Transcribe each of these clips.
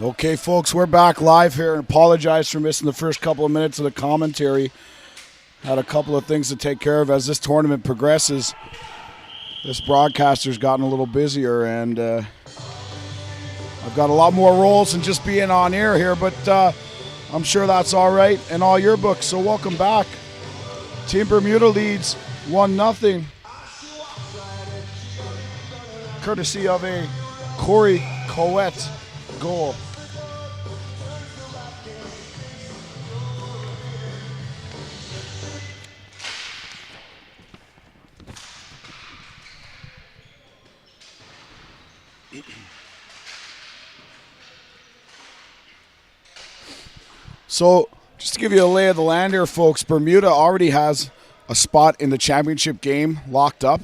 Okay, folks, we're back live here, and apologize for missing the first couple of minutes of the commentary. Had a couple of things to take care of as this tournament progresses. This broadcaster's gotten a little busier, and I've got a lot more roles than just being on air here, but I'm sure that's all right in all your books, so welcome back. Team Bermuda leads 1-0, courtesy of a Corey Coette goal. So, just to give you a lay of the land here, folks, Bermuda already has a spot in the championship game locked up.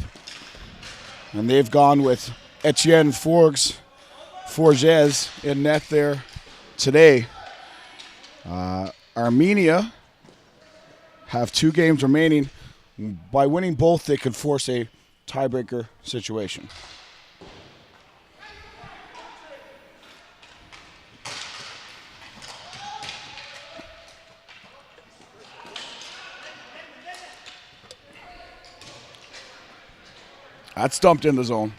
And they've gone with Etienne Forges in net there today. Armenia have 2 games remaining. By winning both, they could force a tiebreaker situation. That's dumped in the zone.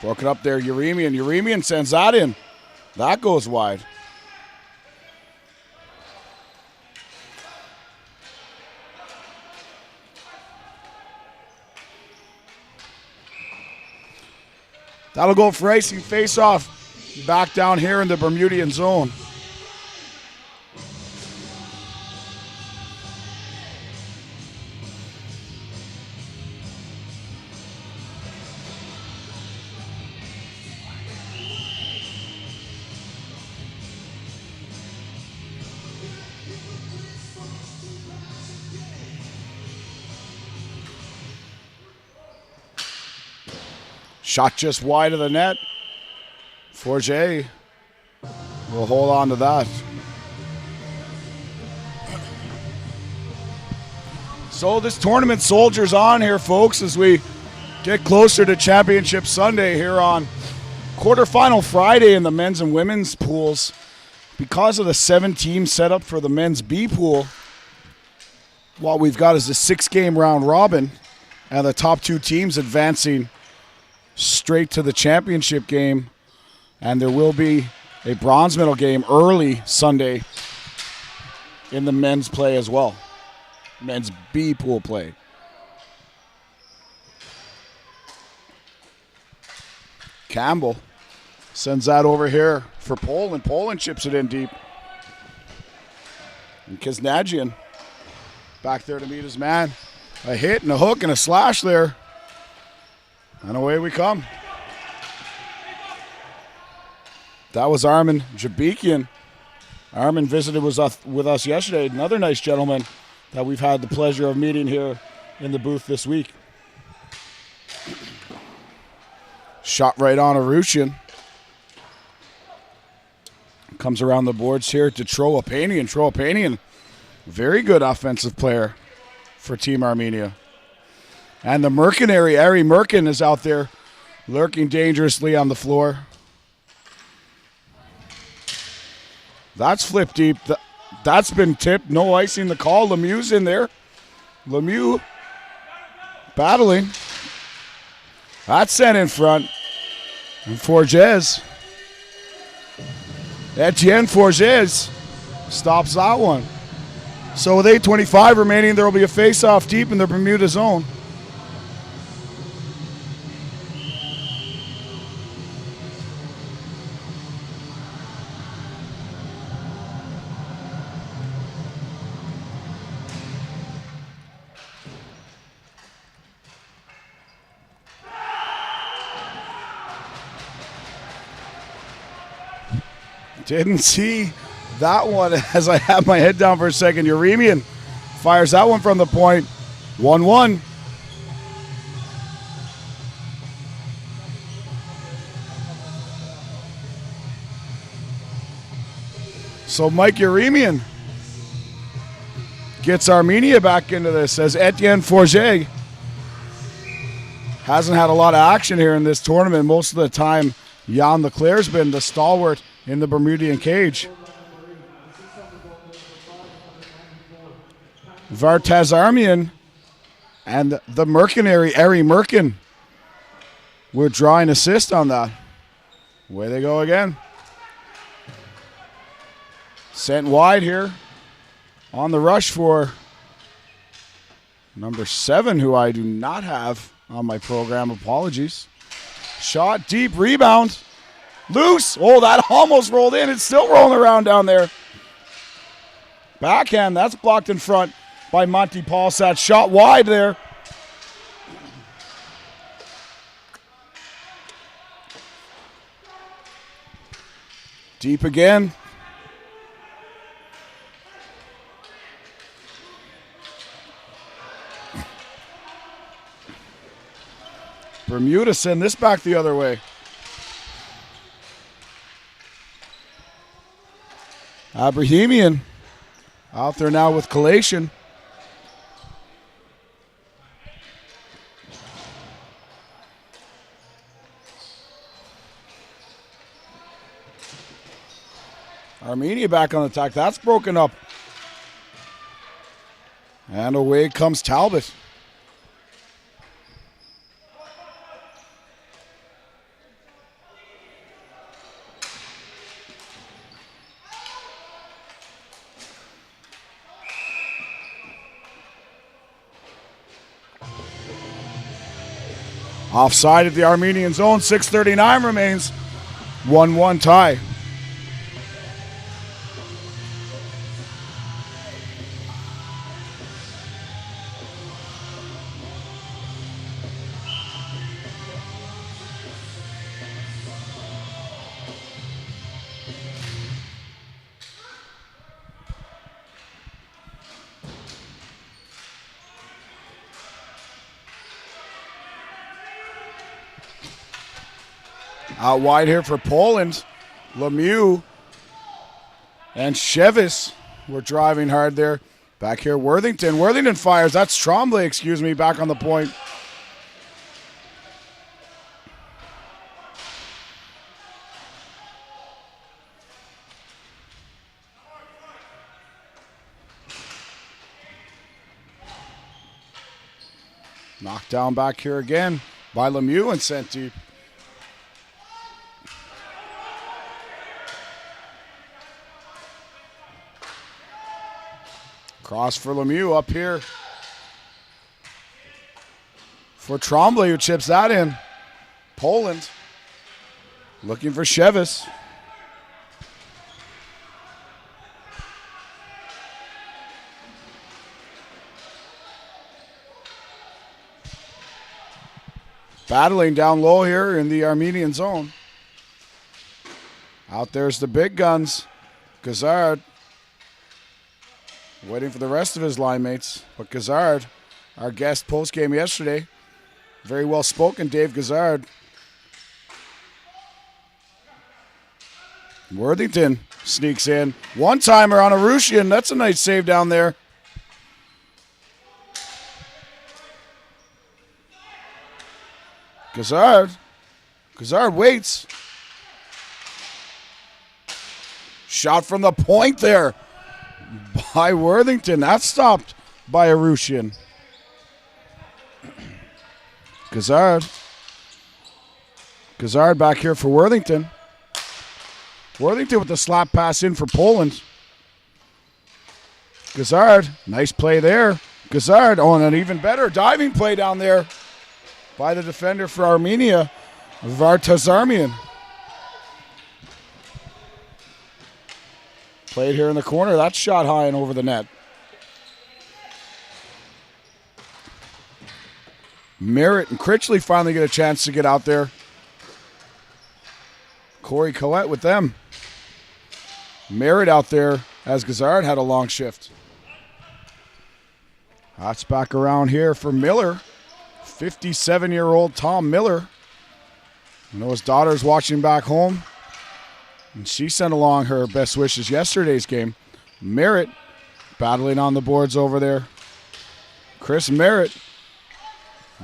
Broken up there, Uremian. Uremian sends that in. That goes wide. That'll go for icing face-off back down here in the Bermudian zone. Shot just wide of the net. Forget will hold on to that. So this tournament soldiers on here, folks, as we get closer to Championship Sunday here on quarterfinal Friday in the men's and women's pools. Because of the 7 teams set up for the men's B pool, what we've got is a 6-game round robin, and the top 2 teams advancing straight to the championship game, and there will be a bronze medal game early Sunday in the men's play as well. Men's B pool play. Campbell sends that over here for Poland. Poland chips it in deep. And Kiznagian back there to meet his man. A hit and a hook and a slash there. And away we come. That was Armin Jabikian. Armin visited with us yesterday. Another nice gentleman that we've had the pleasure of meeting here in the booth this week. Shot right on Arutian. Comes around the boards here to Troapanian. Troapanian, very good offensive player for Team Armenia. And the Mercenary, Ari Merkin, is out there lurking dangerously on the floor. That's flipped deep. That's been tipped. No icing the call. Lemieux's in there. Lemieux battling. That's sent in front. And Forges. Etienne Forges stops that one. So with 8:25 remaining, there will be a face-off deep in the Bermuda zone. Didn't see that one as I have my head down for a second. Uremian fires that one from the point. 1-1. So Mike Uremian gets Armenia back into this as Etienne Forget hasn't had a lot of action here in this tournament. Most of the time, Jan Leclerc's been the stalwart in the Bermudian cage. Vartazarmian and the Mercenary, Ari Merkin, will draw an assist on that. Away they go again. Sent wide here on the rush for number 7, who I do not have on my program. Apologies. Shot deep, rebound. Loose. Oh, that almost rolled in. It's still rolling around down there. Backhand, that's blocked in front by Monty Paulsat. Shot wide there. Deep again. Bermuda send this back the other way. Abrahamian out there now with collation. Armenia back on the attack. That's broken up. And away comes Talbot. Offside at the Armenian zone. 6:39 remains. 1-1 tie. Out wide here for Poland. Lemieux and Chevis were driving hard there. Back here, Worthington. Worthington fires. That's Tremblay, excuse me, back on the point. Knocked down back here again by Lemieux and sent deep. Cross for Lemieux up here for Tremblay, who chips that in. Poland looking for Chevis. Battling down low here in the Armenian zone. Out there's the big guns. Gazard waiting for the rest of his line mates. But Gazard, our guest post-game yesterday, very well spoken, Dave Gazard. Worthington sneaks in. One-timer on Arushian. That's a nice save down there. Gazard waits. Shot from the point there by Worthington. That's stopped by Arushian. Gazard back here for Worthington. Worthington with the slap pass in for Poland. Gazard, nice play there. Gazard, oh, and an even better diving play down there by the defender for Armenia, Vartazarmian. Played here in the corner. That's shot high and over the net. Merritt and Critchley finally get a chance to get out there. Corey Collette with them. Merritt out there as Gazard had a long shift. That's back around here for Miller. 57-year-old Tom Miller. I know his daughter's watching back home, and she sent along her best wishes yesterday's game. Merritt battling on the boards over there. Chris Merritt.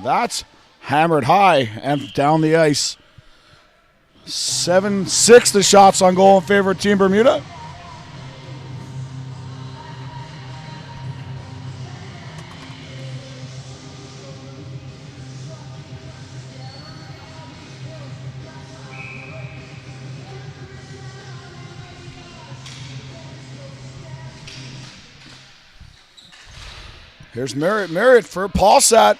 That's hammered high and down the ice. 7-6 the shots on goal in favor of Team Bermuda. Here's Merritt. Merritt for Paulsat.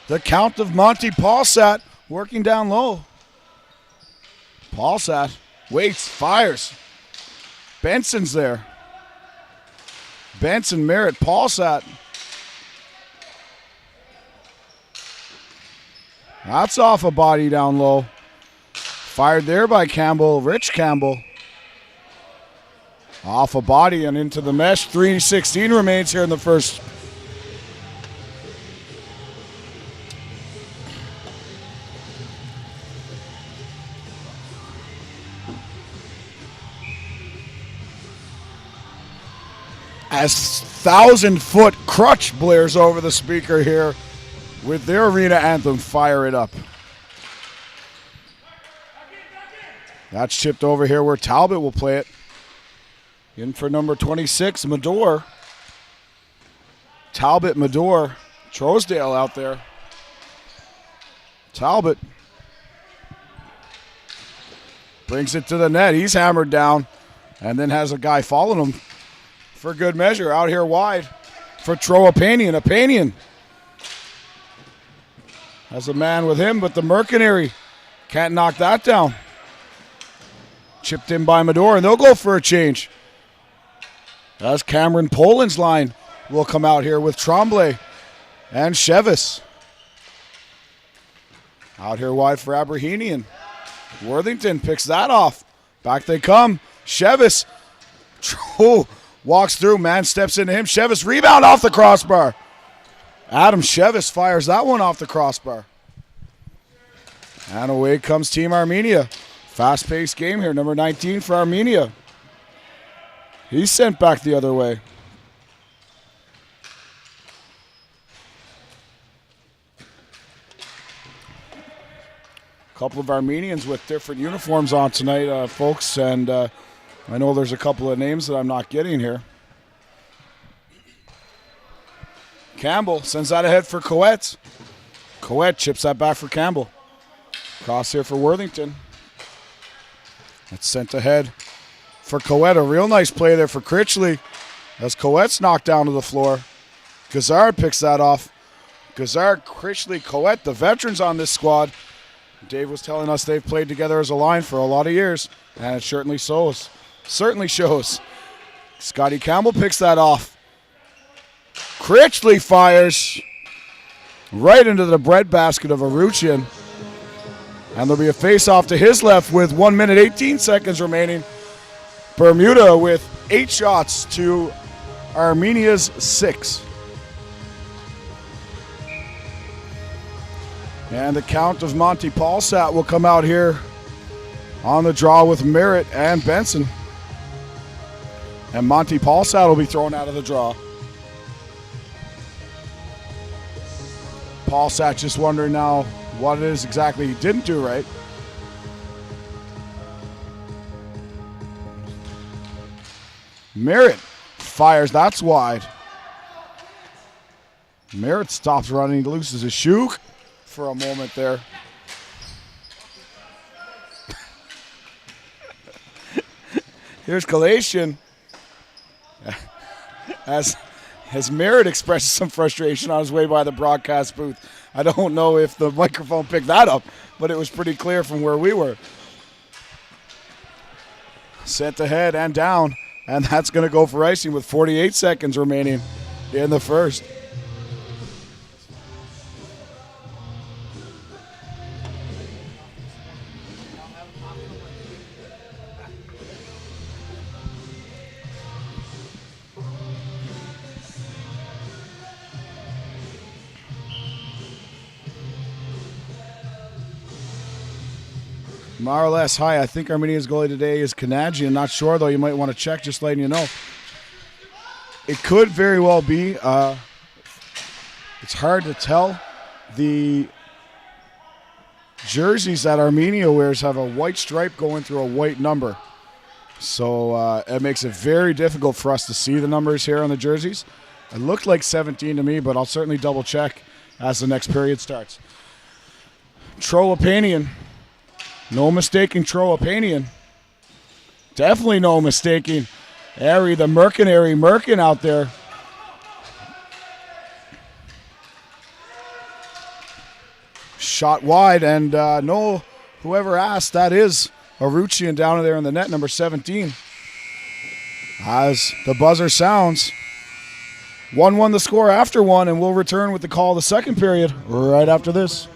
The count of Monty Paulsat working down low. Paulsat waits, fires. Benson's there. Benson, Merritt, Paulsat. That's off a body down low. Fired there by Campbell, Rich Campbell. Off a body and into the mesh. 3:16 remains here in the first. As 1,000-foot crutch blares over the speaker here with their arena anthem, Fire It Up. That's chipped over here where Talbot will play it. In for number 26, Medor. Talbot, Medor, Trousdale out there. Talbot brings it to the net. He's hammered down and then has a guy following him. For good measure, out here wide for Troapanian. Apanian has a man with him, but the Mercenary can't knock that down. Chipped in by Medor, and they'll go for a change. As Cameron Poland's line will come out here with Tremblay and Chevis. Out here wide for Abrahenian. Worthington picks that off. Back they come. Chevis. Walks through, man steps into him. Chevis rebound off the crossbar. Adam Chevis fires that one off the crossbar. And away comes Team Armenia. Fast-paced game here. Number 19 for Armenia. He's sent back the other way. A couple of Armenians with different uniforms on tonight, folks, and I know there's a couple of names that I'm not getting here. Campbell sends that ahead for Coet. Coet chips that back for Campbell. Cross here for Worthington. It's sent ahead for Coet. A real nice play there for Critchley as Coet's knocked down to the floor. Gazard picks that off. Gazard, Critchley, Coet, the veterans on this squad. Dave was telling us they've played together as a line for a lot of years, and it certainly shows. Certainly shows. Scotty Campbell picks that off. Critchley fires right into the breadbasket of Aruchian. And there'll be a face-off to his left with 1 minute 18 seconds remaining. Bermuda with 8 shots to Armenia's 6. And the count of Monty Paulsat will come out here on the draw with Merritt and Benson. And Monty Paulsat will be thrown out of the draw. Paulsat just wondering now what it is exactly he didn't do right. Merritt fires, that's wide. Merritt stops running, loses his shoe for a moment there. Here's Galatian. As Merritt expresses some frustration on his way by the broadcast booth. I don't know if the microphone picked that up, but it was pretty clear from where we were. Sent ahead and down, and that's going to go for icing with 48 seconds remaining in the first. Marles, hi. I think Armenia's goalie today is Kanaji. I'm not sure, though. You might want to check, just letting you know. It could very well be. It's hard to tell. The jerseys that Armenia wears have a white stripe going through a white number. So it makes it very difficult for us to see the numbers here on the jerseys. It looked like 17 to me, but I'll certainly double check as the next period starts. Troapanian. No mistaking Troapanian. Definitely no mistaking Ari the Mercenary Merkin out there. Shot wide, and no, whoever asked, that is Aruchian down there in the net, number 17. As the buzzer sounds, 1-1 the score after one, and we'll return with the call of the second period right after this.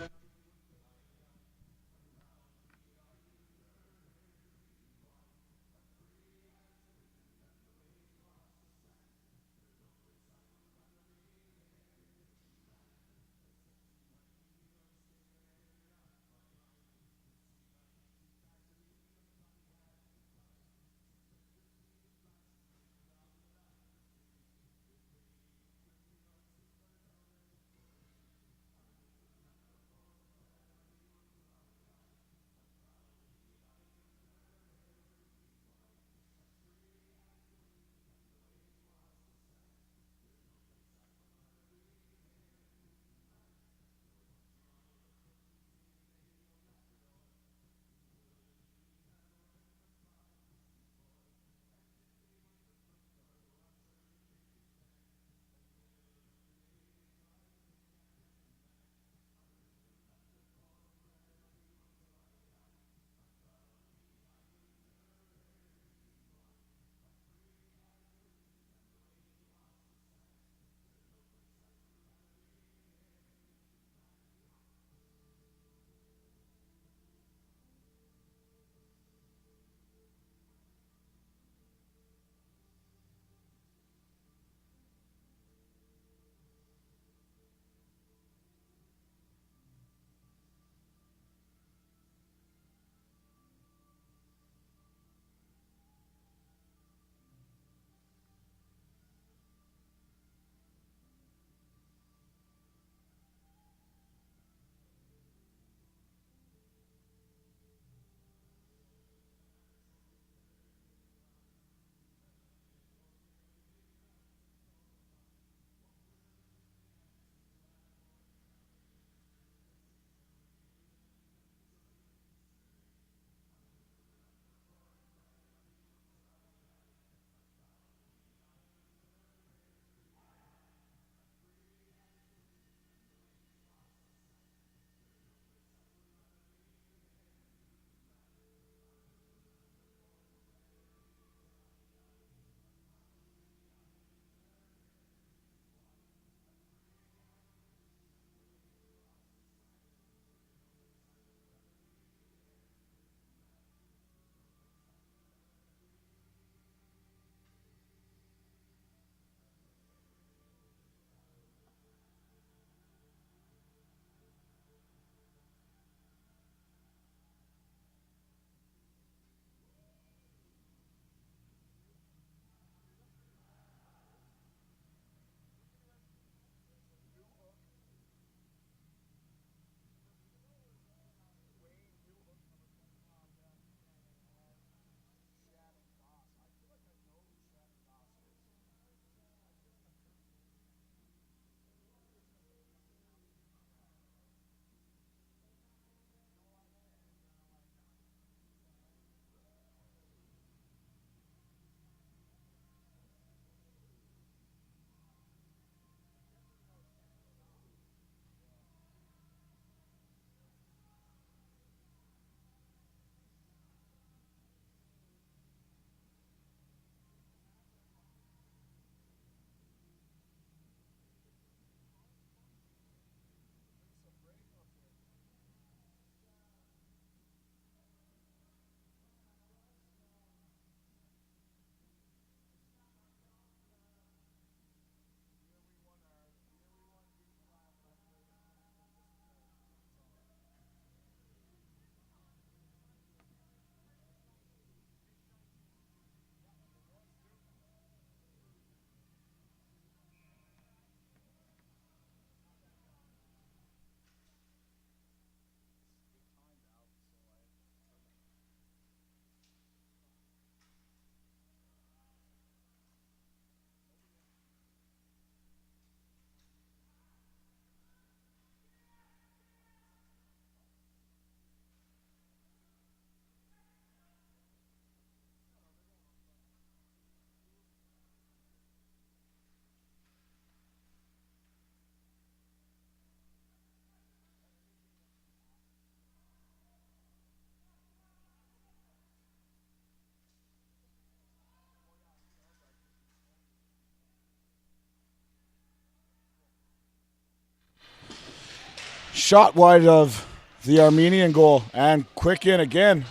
shot wide of the Armenian goal. And quick in again.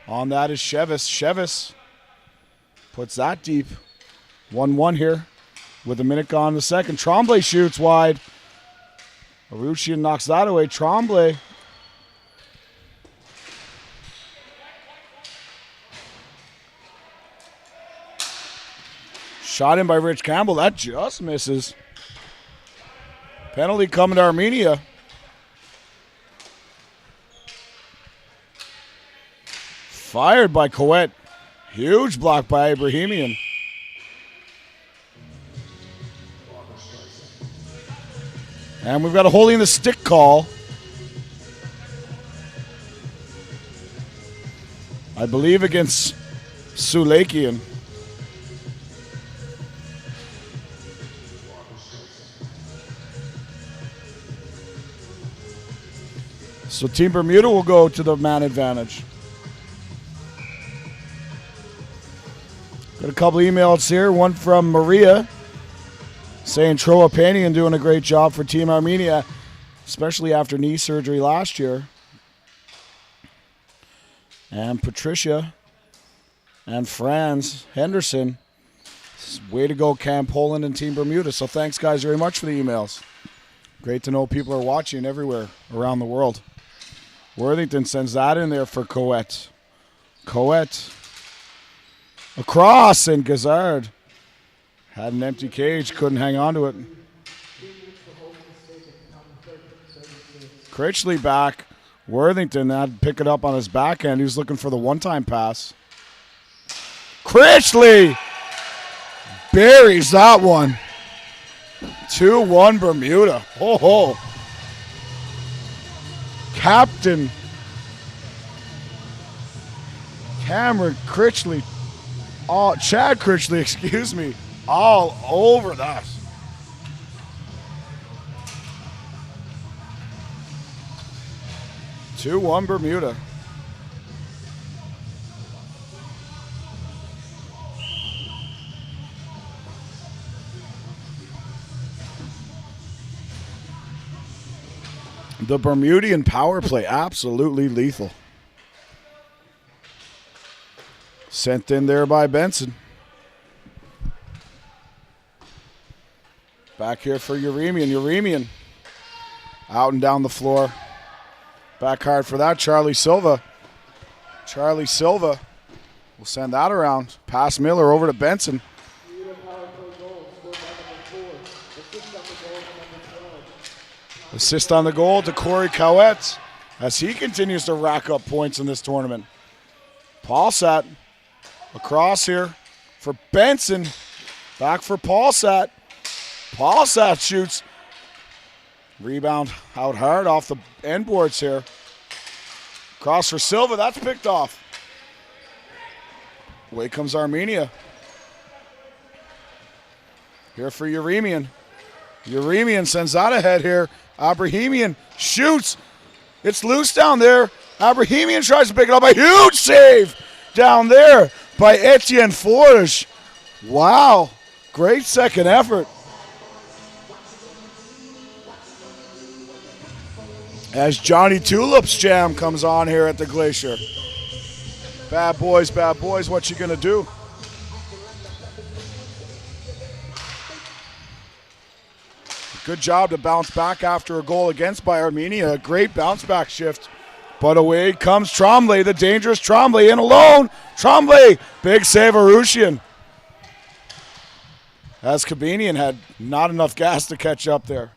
On that is Shevis. Shevis puts that deep. 1-1 here with a minute gone in the second. Tremblay shoots wide. Arushian knocks that away. Tremblay. Shot in by Rich Campbell. That just misses. Penalty coming to Armenia. Fired by Coet. Huge block by Ibrahimian. And we've got a holding the stick call. I believe against Sulekian. So Team Bermuda will go to the man advantage. Got a couple emails here. One from Maria saying Troa Panian doing a great job for Team Armenia, especially after knee surgery last year. And Patricia and Franz Henderson. Way to go, Cam Poland and Team Bermuda. So thanks, guys, very much for the emails. Great to know people are watching everywhere around the world. Worthington sends that in there for Coet. Coet. Across, and Gazard had an empty cage, couldn't hang on to it. Critchley back. Worthington had to pick it up on his backhand. He was looking for the one-time pass. Critchley buries that one. 2-1 Bermuda. Ho ho. Captain Cameron Critchley, Chad Critchley, excuse me, all over that. Two 2-1 Bermuda. The Bermudian power play, absolutely lethal. Sent in there by Benson. Back here for Uremian. Uremian out and down the floor. Back hard for that, Charlie Silva. Charlie Silva will send that around. Pass Miller over to Benson. Assist on the goal to Corey Cowett as he continues to rack up points in this tournament. Paulsat across here for Benson. Back for Paulsat. Paulsat shoots. Rebound out hard off the end boards here. Cross for Silva. That's picked off. Away comes Armenia. Here for Uremian. Uremian sends that ahead here. Abrahamian shoots. It's loose down there. Abrahamian tries to pick it up. A huge save down there by Etienne Forge. Wow. Great second effort. As Johnny Tulip's jam comes on here at the Glacier. Bad boys, what you gonna do? Good job to bounce back after a goal against by Armenia. A great bounce back shift. But away comes Tremblay, the dangerous Tremblay in alone. Tremblay, big save Arushian. As Kabinian had not enough gas to catch up there.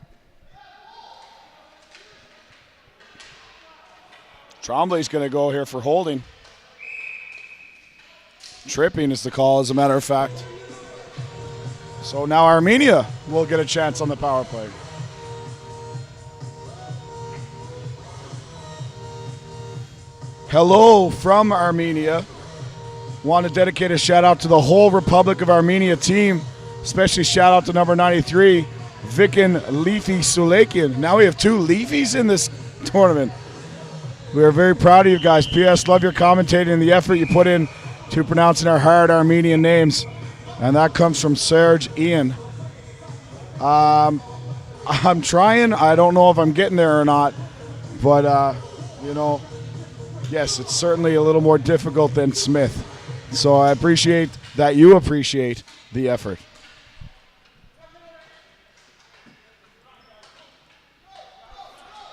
Tremblay's going to go here for holding. Tripping is the call, as a matter of fact. So now Armenia will get a chance on the power play. Hello from Armenia. Want to dedicate a shout out to the whole Republic of Armenia team, especially shout out to number 93, Vikin Leafy Sulekian. Now we have two Leafys in this tournament. We are very proud of you guys. P.S. Love your commentating and the effort you put in to pronouncing our hard Armenian names. And that comes from Serge Ian. I'm trying. I don't know if I'm getting there or not. But, yes, it's certainly a little more difficult than Smith. So I appreciate that you appreciate the effort.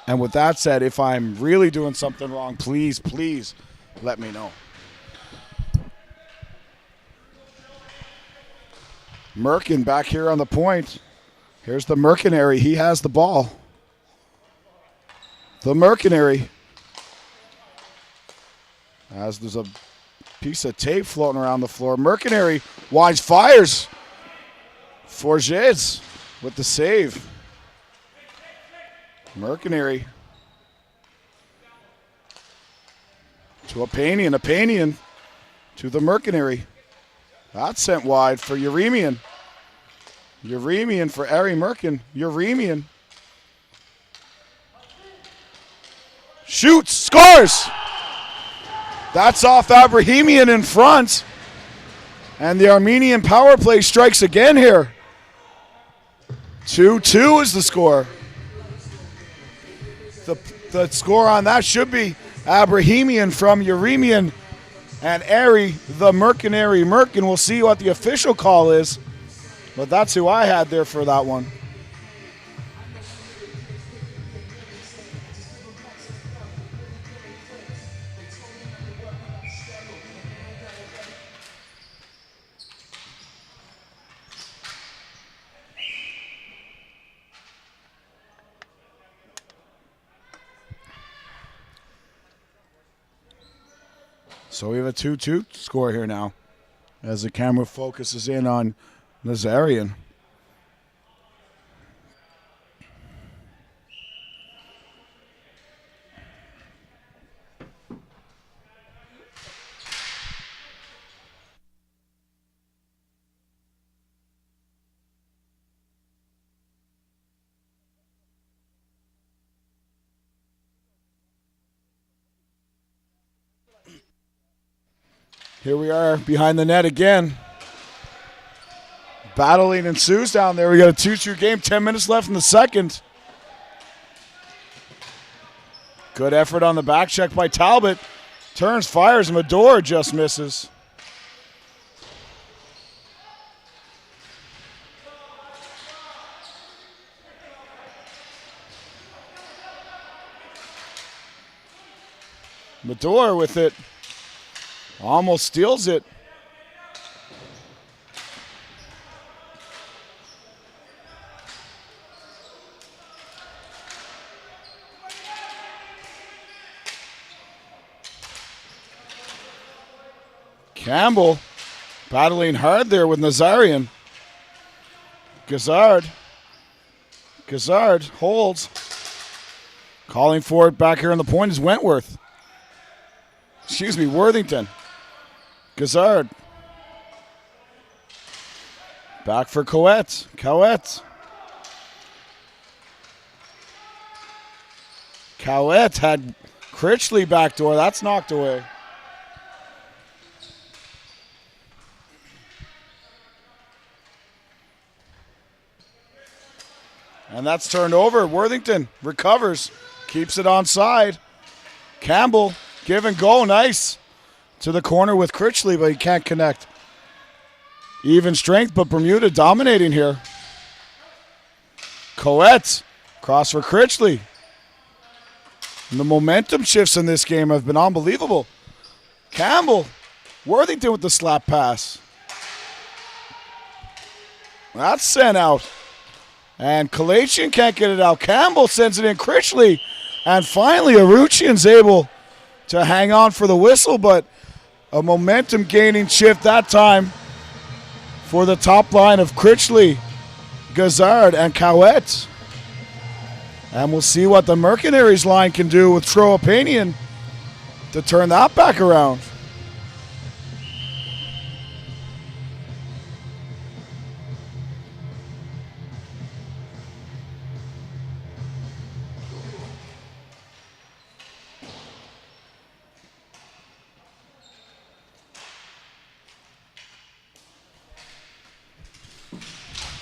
And with that said, if I'm really doing something wrong, please let me know. Merkin back here on the point. Here's the Mercenary. He has the ball. The Mercenary. As there's a piece of tape floating around the floor. Mercenary wise fires. Forges with the save. Mercenary. To Apanian. Apanian to the Mercenary. That's sent wide for Uremian. Uremian for Ari Merkin. Uremian. Shoots. Scores! That's off Abrahamian in front. And the Armenian power play strikes again here. 2-2 is the score. The score on that should be Abrahamian from Uremian and Ari, the Mercenary Merkin. We'll see what the official call is. But that's who I had there for that one. So we have a 2-2 score here now as the camera focuses in on Nazarian. Here we are behind the net again. Battling ensues down there. We got a 2-2 game, 10 minutes left in the second. Good effort on the back check by Talbot. Turns, fires, Medor just misses. Medor with it. Almost steals it. Campbell battling hard there with Nazarian. Gazard holds. Calling for it back here on the point is Wentworth. Excuse me, Worthington. Gazard. Back for Coet. Coet had Critchley backdoor. That's knocked away. And that's turned over. Worthington recovers. Keeps it onside. Campbell, give and go. Nice. To the corner with Critchley, but he can't connect. Even strength, but Bermuda dominating here. Coet, cross for Critchley. And the momentum shifts in this game have been unbelievable. Campbell, Worthington with the slap pass. That's sent out. And Kalachian can't get it out. Campbell sends it in. Critchley. And finally, Aruchian's able to hang on for the whistle, but a momentum gaining shift that time for the top line of Critchley, Gazard, and Coet. And we'll see what the Mercenaries line can do with Troapanian to turn that back around.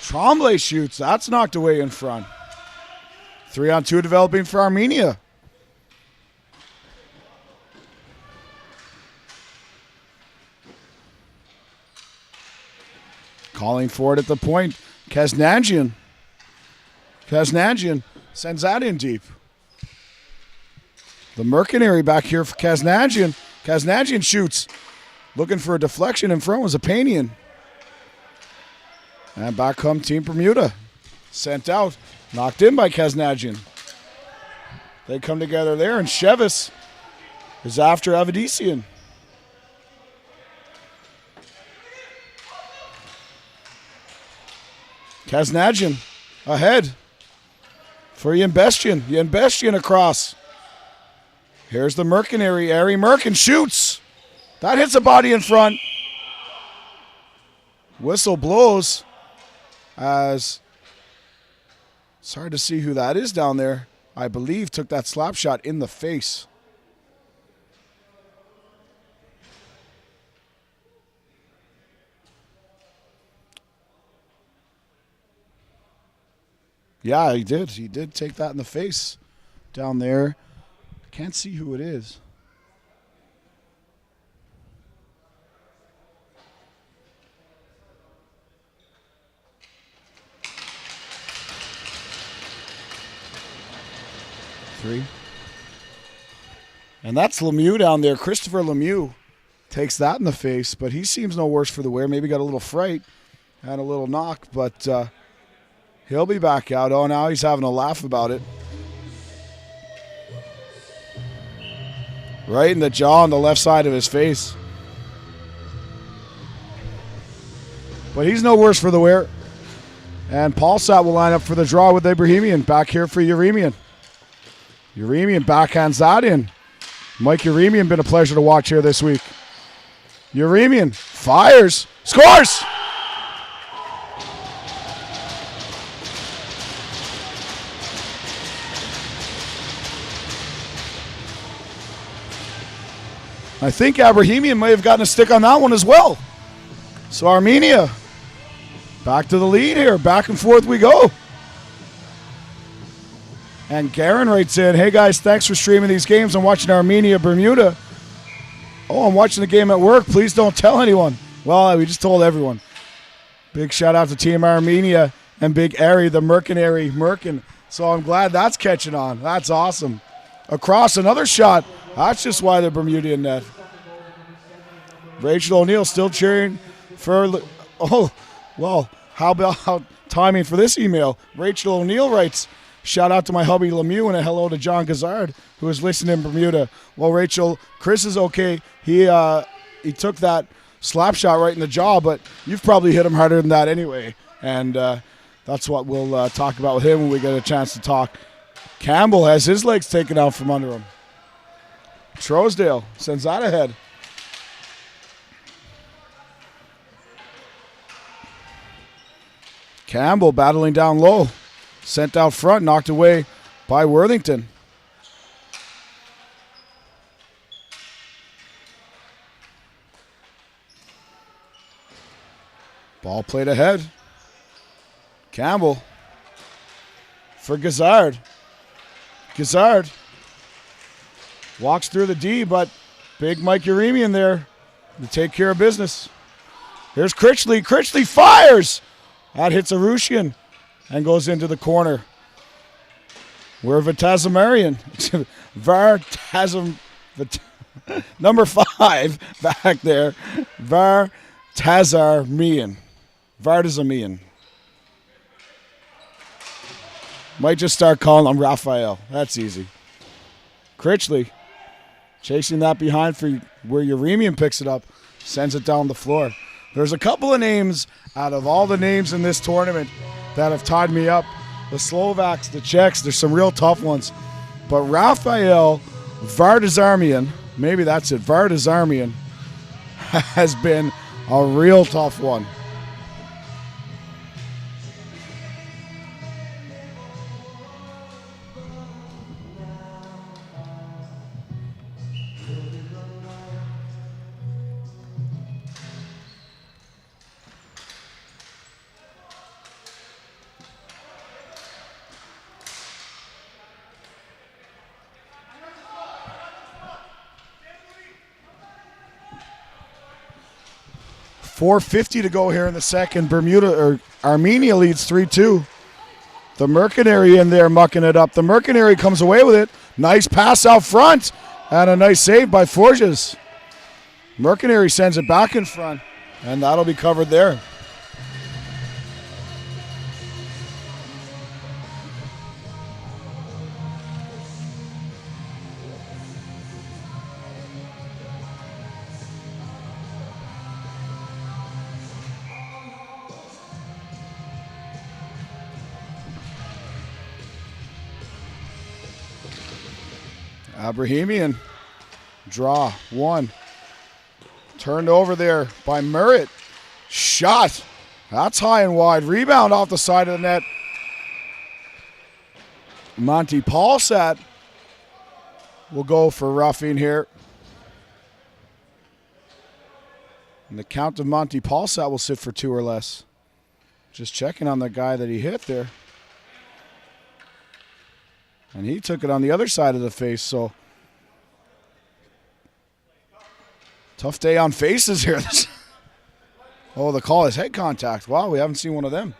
Tremblay shoots. That's knocked away in front. 3-on-2 developing for Armenia. Calling for it at the point. Kaznanjian sends that in deep. The Mercenary back here for Kaznanjian. Kaznanjian shoots. Looking for a deflection in front was Apanian. And back come Team Bermuda. Sent out. Knocked in by Kaznanjian. They come together there, and Shevis is after Avedisian. Kaznanjian ahead for Yenbestian. Yenbestian across. Here's the Mercenary. Ari Merkin shoots. That hits a body in front. Whistle blows as it's hard to see who that is down there. I believe took that slap shot in the face. Yeah, he did. He did take that in the face down there. Can't see who it is. Three. And that's Lemieux down there. Christopher Lemieux takes that in the face, but he seems no worse for the wear. Maybe got a little fright and a little knock, but he'll be back out. Oh, now he's having a laugh about it. Right in the jaw on the left side of his face. But he's no worse for the wear. And Paulsat will line up for the draw with Ibrahimian. Back here for Uremian. Uremian backhands that in. Mike Uremian been a pleasure to watch here this week. Uremian fires. Scores! I think Abrahamian may have gotten a stick on that one as well. So Armenia back to the lead here. Back and forth we go. And Garen writes in, hey guys, thanks for streaming these games. I'm watching Armenia, Bermuda. Oh, I'm watching the game at work. Please don't tell anyone. Well, we just told everyone. Big shout out to Team Armenia and Big Ari, the Mercenary Merkin. So I'm glad that's catching on. That's awesome. Across another shot. That's just why the Bermudian net. Rachel O'Neill still cheering for... Oh, well, how about timing for this email? Rachel O'Neill writes, shout out to my hubby Lemieux and a hello to John Gazard, who is listening in Bermuda. Well, Rachel, Chris is okay. He took that slap shot right in the jaw, but you've probably hit him harder than that anyway. And that's what we'll talk about with him when we get a chance to talk. Campbell has his legs taken out from under him. Trousdale sends that ahead. Campbell battling down low. Sent out front, knocked away by Worthington. Ball played ahead. Campbell for Gazard. Gazard walks through the D, but big Mike Uremian there to take care of business. Here's Critchley. Critchley fires. That hits Arushian and goes into the corner. We're Vitazamarian. Number 5 back there. Vartazarmian. Vartazamian. Might just start calling him Raphael. That's easy. Critchley chasing that behind for where Uremian picks it up. Sends it down the floor. There's a couple of names out of all the names in this tournament that have tied me up. The Slovaks, the Czechs, there's some real tough ones. But Raphael Vartazarmian, maybe that's it, Vartazarmian, has been a real tough one. 4:50 to go here in the second. Armenia leads 3-2. The Mercenary in there mucking it up. The Mercenary comes away with it. Nice pass out front. And a nice save by Forges. Mercenary sends it back in front. And that'll be covered there. Abrahamian, draw, one. Turned over there by Merritt. Shot. That's high and wide. Rebound off the side of the net. Monty Paulsat will go for roughing here. And the count of Monty Paulsat will sit for 2 or less. Just checking on the guy that he hit there. And he took it on the other side of the face, so tough day on faces here. Oh, the call is head contact. Wow, we haven't seen one of them.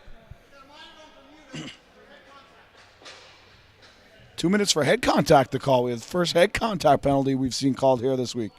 2 minutes for head contact to call. We have the first head contact penalty we've seen called here this week.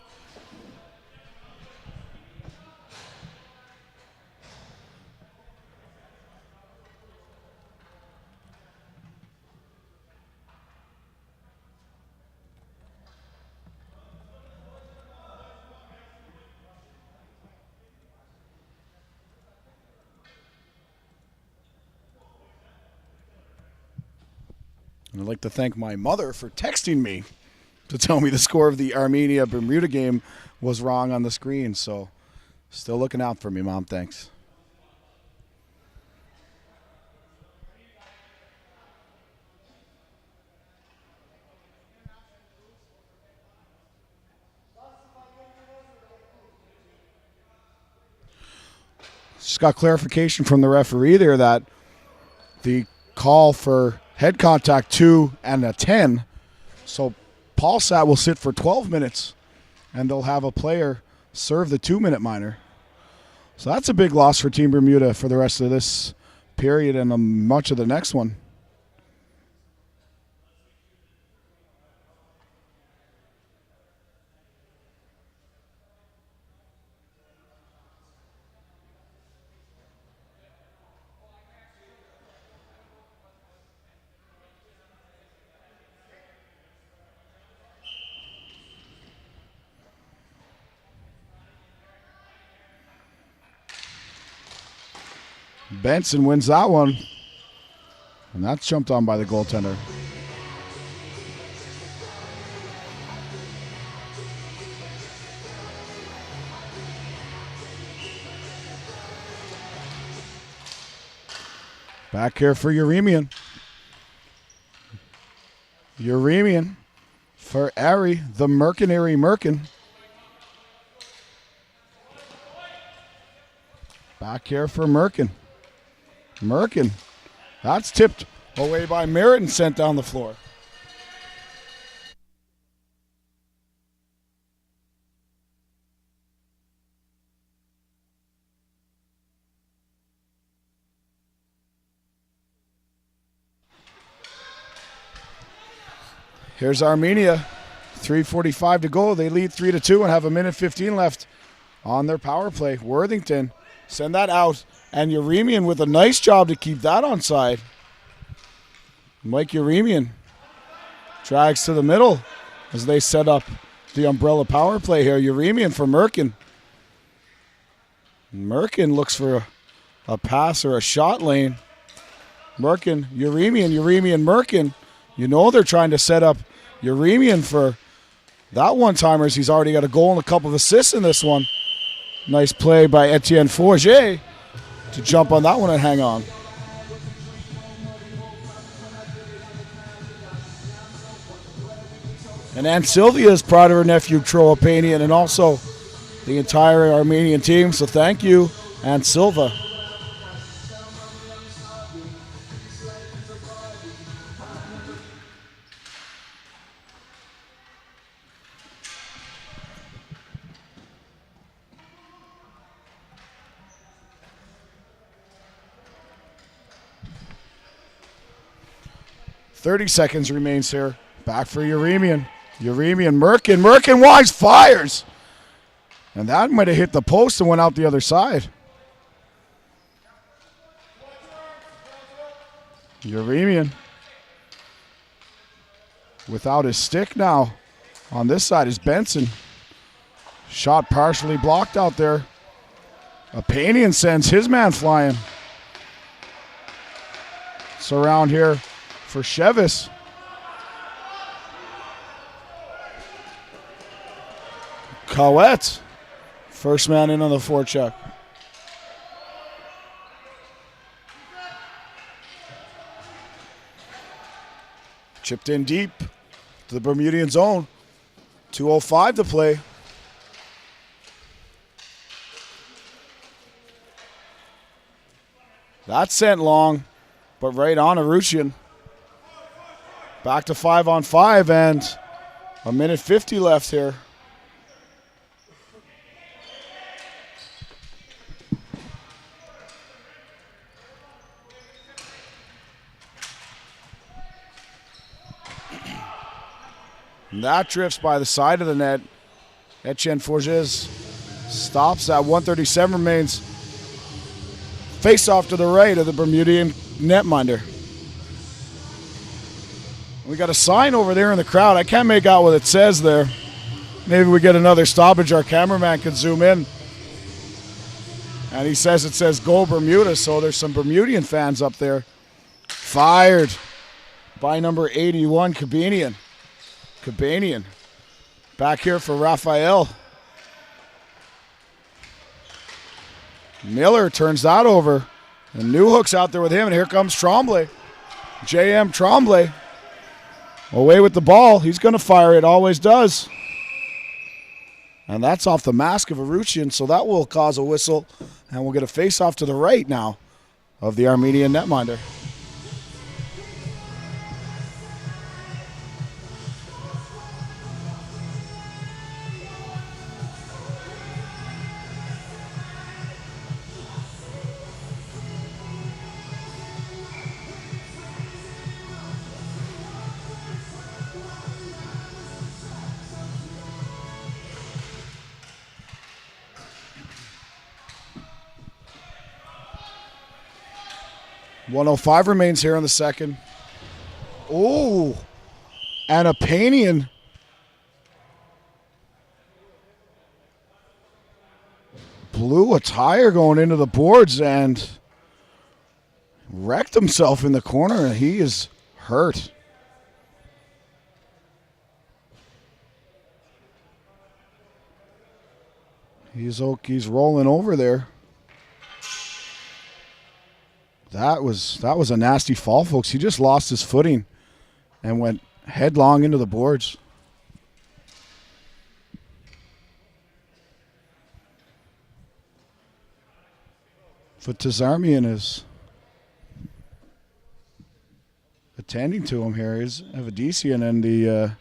And I'd like to thank my mother for texting me to tell me the score of the Armenia-Bermuda game was wrong on the screen. So still looking out for me, Mom. Thanks. Just got clarification from the referee there that the call for head contact 2 and a 10. So Paulsat will sit for 12 minutes, and they'll have a player serve the 2-minute minor. So that's a big loss for Team Bermuda for the rest of this period and much of the next one. Benson wins that one. And that's jumped on by the goaltender. Back here for Uremian. Uremian for Ari, the Mercenary Merkin. Back here for Merkin. Merkin. That's tipped away by Merritt and sent down the floor. Here's Armenia. 3:45 to go. They lead 3-2 and have 1:15 left on their power play. Worthington send that out. And Uremian with a nice job to keep that onside. Mike Uremian drags to the middle as they set up the umbrella power play here. Uremian for Merkin. Merkin looks for a pass or a shot lane. Merkin, Uremian, Merkin. You know they're trying to set up Uremian for that one-timers. He's already got a goal and a couple of assists in this one. Nice play by Etienne Forget to jump on that one and hang on. And Aunt Sylvia is proud of her nephew, Troapanian, and also the entire Armenian team. So thank you, Aunt Silva. 30 seconds remains here. Back for Uremian. Merkin wise fires. And that might have hit the post and went out the other side. Uremian without his stick now. On this side is Benson. Shot partially blocked out there. Apanian sends his man flying. It's around here for Chevis. Cowett, first man in on the forecheck. Chipped in deep to the Bermudian zone. 2:05 to play. That's sent long, but right on Arutian. Back to 5-on-5 and a minute 50 left here. And that drifts by the side of the net. Etienne Forges stops at 1:37 remains. Face off to the right of the Bermudian netminder. We got a sign over there in the crowd. I can't make out what it says there. Maybe we get another stoppage. Our cameraman can zoom in. And he says it says Go Bermuda, so there's some Bermudian fans up there. Fired by number 81, Kabanian. Back here for Raphael. Miller turns that over. And Newhook's out there with him, and here comes Tremblay. J.M. Tremblay. Away with the ball. He's going to fire it, always does. And that's off the mask of Arutian, so that will cause a whistle. And we'll get a face-off to the right now of the Armenian netminder. .105 remains here in the second. Oh, and Apanian blew a tire going into the boards and wrecked himself in the corner, and he is hurt. He's rolling over there. That was a nasty fall, folks. He just lost his footing and went headlong into the boards. Tazarmian is attending to him here. Is Avedisian, and the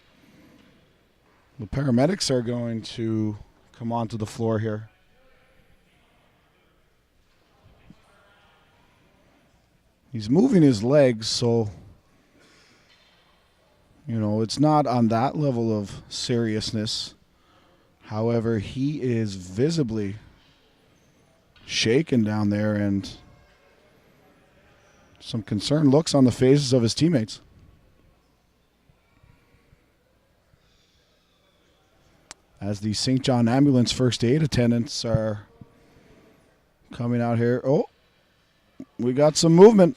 paramedics are going to come onto the floor here. He's moving his legs, so, it's not on that level of seriousness. However, he is visibly shaken down there, and some concerned looks on the faces of his teammates. As the St. John Ambulance first aid attendants are coming out here. Oh, we got some movement.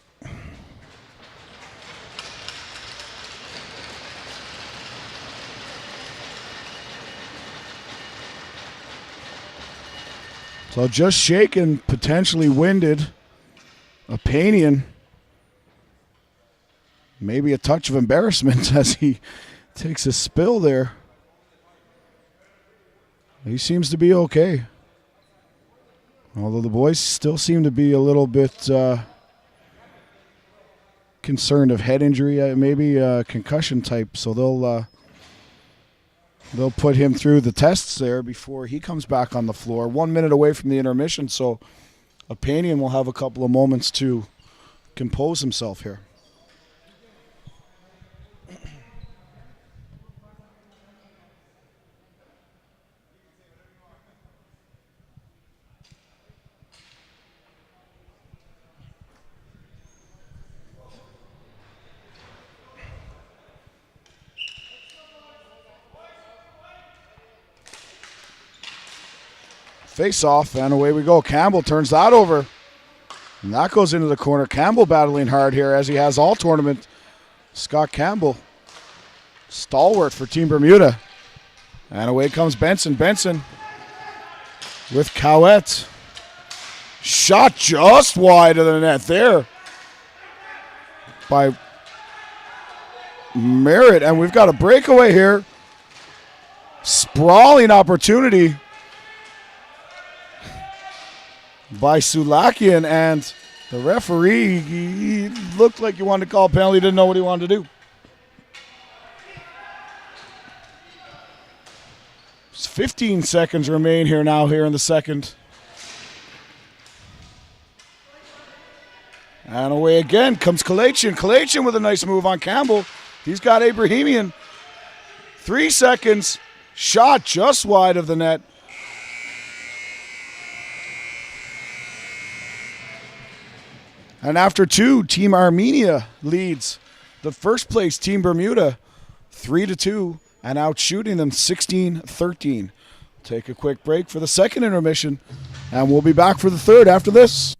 So just shaken, potentially winded. Apanian. Maybe a touch of embarrassment as he takes a spill there. He seems to be okay. Although the boys still seem to be a little bit concerned of head injury, maybe a concussion type. So they'll put him through the tests there before he comes back on the floor. 1 minute away from the intermission, so Apanian will have a couple of moments to compose himself here. Face off, and away we go. Campbell turns that over. And that goes into the corner. Campbell battling hard here as he has all tournament. Scott Campbell, stalwart for Team Bermuda. And away comes Benson. Benson with Cowett. Shot just wide of the net there by Merritt. And we've got a breakaway here. Sprawling opportunity by Sulakian, and the referee, he looked like he wanted to call a penalty, didn't know what he wanted to do. There's 15 seconds remain here in the second. And away again comes Kalachian. Kalachian with a nice move on Campbell. He's got Abrahamian. 3 seconds. Shot just wide of the net. And after 2, Team Armenia leads the first place Team Bermuda 3-2 and out shooting them 16-13. Take a quick break for the second intermission, and we'll be back for the third after this.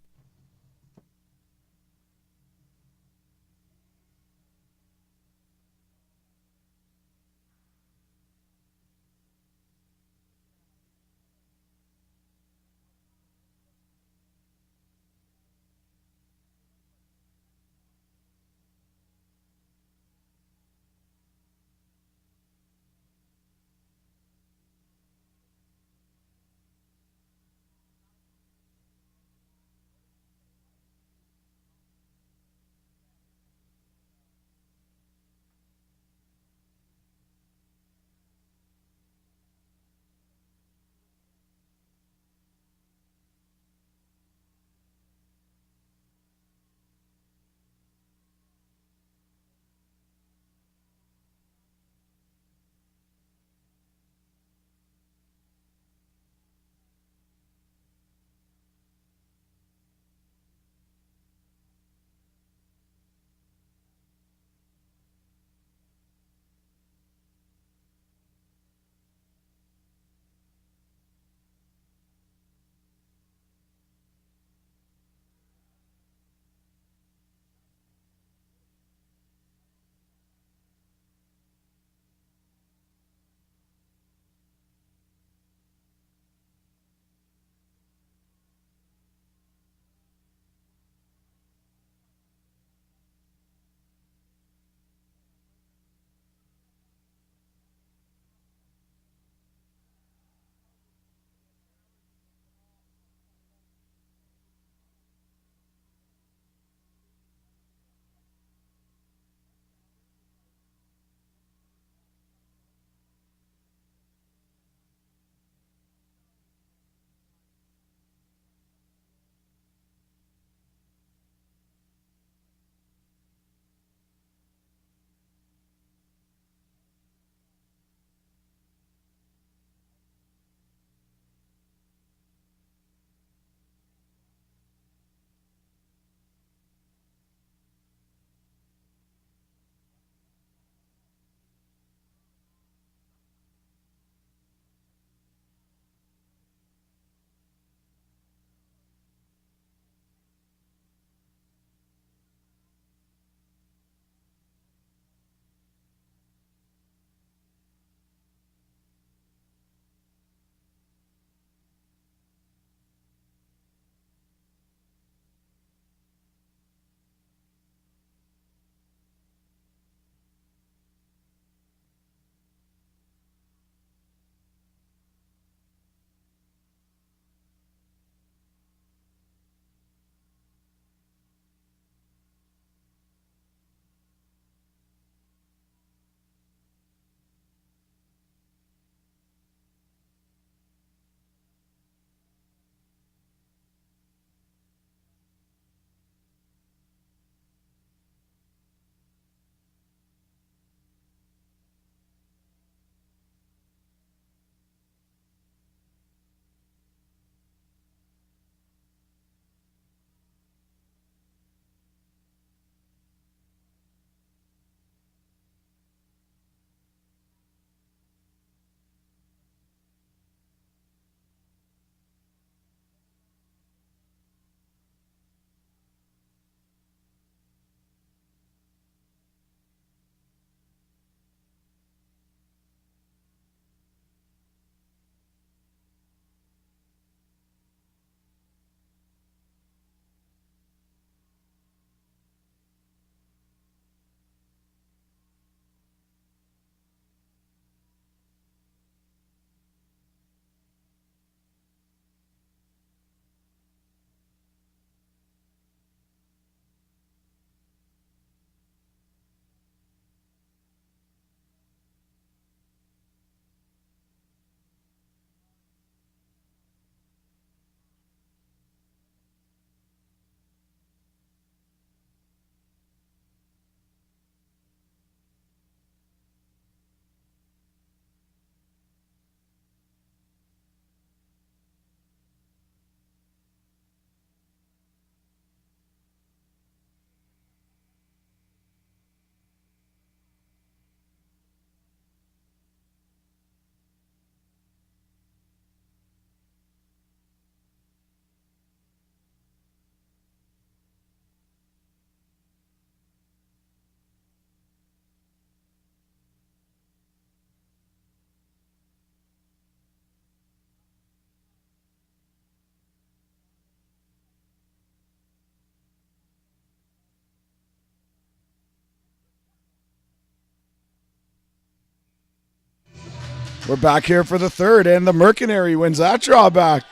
We're back here for the third, and the Mercenary wins that drawback.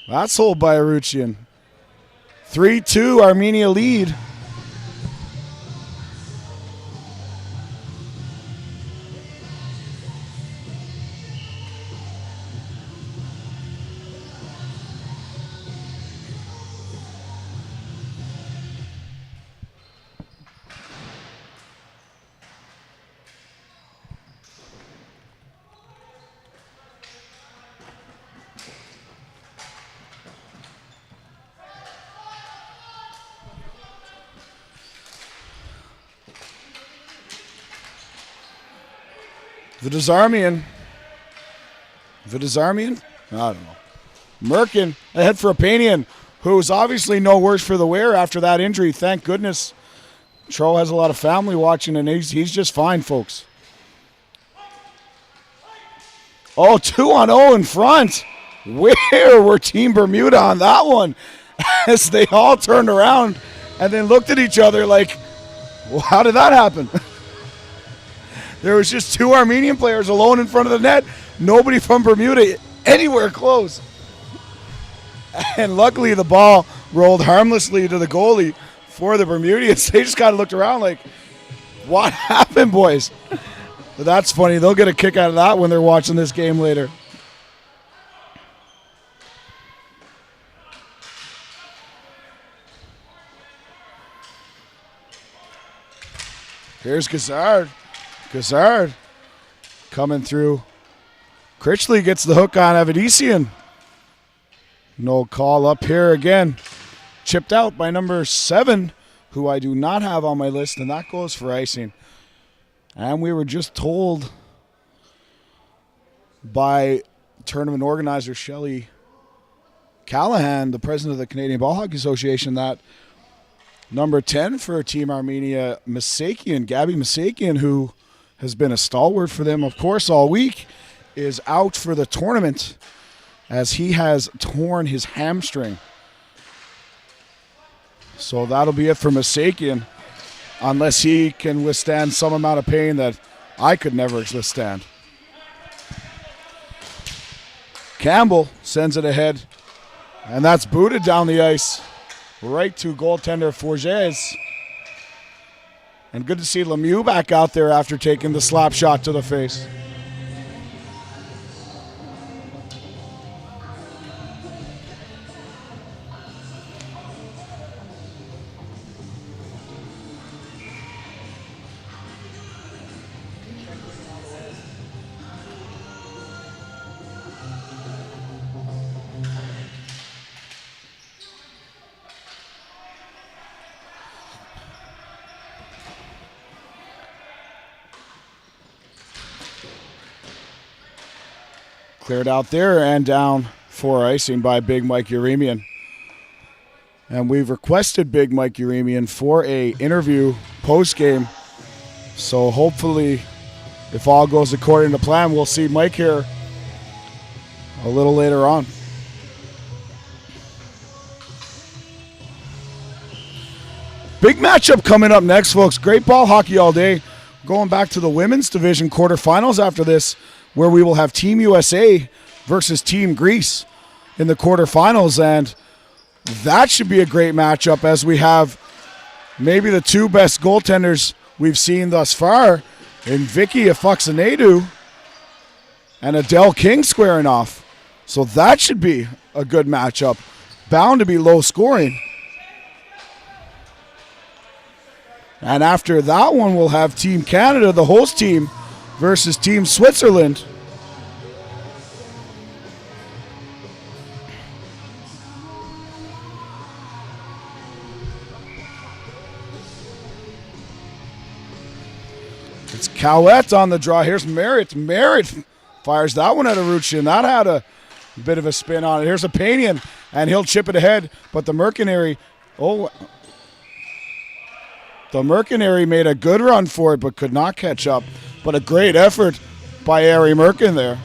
That's hold by Aruchian. 3-2, Armenia lead. Vidazarmian. I don't know. Merkin ahead for Apanian, who's obviously no worse for the wear after that injury. Thank goodness. Tro has a lot of family watching, and he's just fine, folks. Oh, 2-0 in front. Where were Team Bermuda on that one? As they all turned around and then looked at each other like, well, how did that happen? There was just two Armenian players alone in front of the net. Nobody from Bermuda anywhere close. And luckily the ball rolled harmlessly to the goalie for the Bermudians. They just kind of looked around like, what happened, boys? But that's funny. They'll get a kick out of that when they're watching this game later. Here's Gazard. Gazard coming through. Critchley gets the hook on Avedisian. No call up here again. Chipped out by number 7, who I do not have on my list, and that goes for icing. And we were just told by tournament organizer Shelley Callahan, the president of the Canadian Ball Hockey Association, that number 10 for Team Armenia, Gabby Masakian, who has been a stalwart for them, of course, all week, is out for the tournament as he has torn his hamstring. So that'll be it for Masakian, unless he can withstand some amount of pain that I could never withstand. Campbell sends it ahead, and that's booted down the ice right to goaltender Forges. And good to see Lemieux back out there after taking the slap shot to the face. Cleared out there and down for icing by Big Mike Uremian. And we've requested Big Mike Uremian for a interview post-game. So hopefully, if all goes according to plan, we'll see Mike here a little later on. Big matchup coming up next, folks. Great ball hockey all day. Going back to the women's division quarterfinals after this, where we will have Team USA versus Team Greece in the quarterfinals. And that should be a great matchup, as we have maybe the two best goaltenders we've seen thus far in Vicky Afoxanadu and Adele King squaring off. So that should be a good matchup. Bound to be low scoring. And after that one, we'll have Team Canada, the host team, versus Team Switzerland. It's Cowett on the draw. Here's Merritt. Merritt fires that one at Aruchian. That had a bit of a spin on it. Here's Apanian, and he'll chip it ahead. But the Mercenary, the Mercenary made a good run for it, but could not catch up. But a great effort by Ari Merkin there.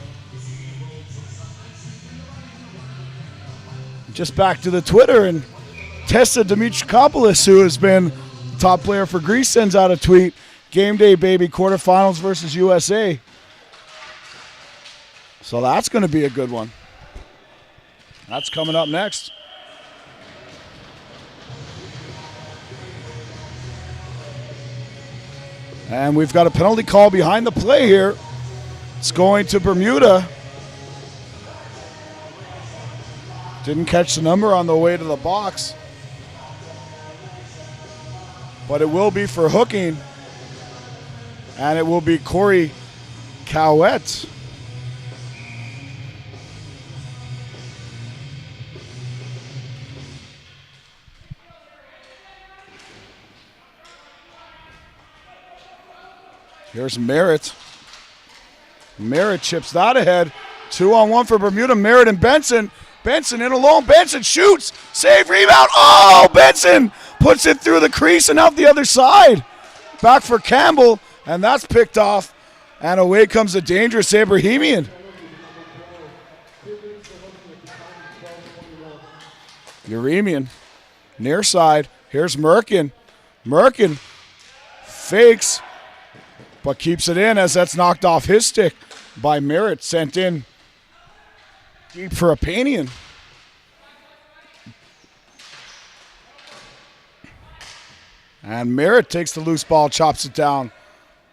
Just back to the Twitter, and Tessa Dimitrikopoulos, who has been top player for Greece, sends out a tweet. Game day, baby. Quarterfinals versus USA. So that's going to be a good one. That's coming up next. And we've got a penalty call behind the play here. It's going to Bermuda. Didn't catch the number on the way to the box. But it will be for hooking. And it will be Corey Cowett. Here's Merritt. Merritt chips that ahead. 2-on-1 for Bermuda. Merritt and Benson. Benson in alone. Benson shoots. Save, rebound. Oh, Benson puts it through the crease and out the other side. Back for Campbell, and that's picked off. And away comes a dangerous Abrahamian. Uremian. Near side. Here's Merkin. Merkin fakes, but keeps it in as that's knocked off his stick by Merritt. Sent in deep for a Panian. And Merritt takes the loose ball, chops it down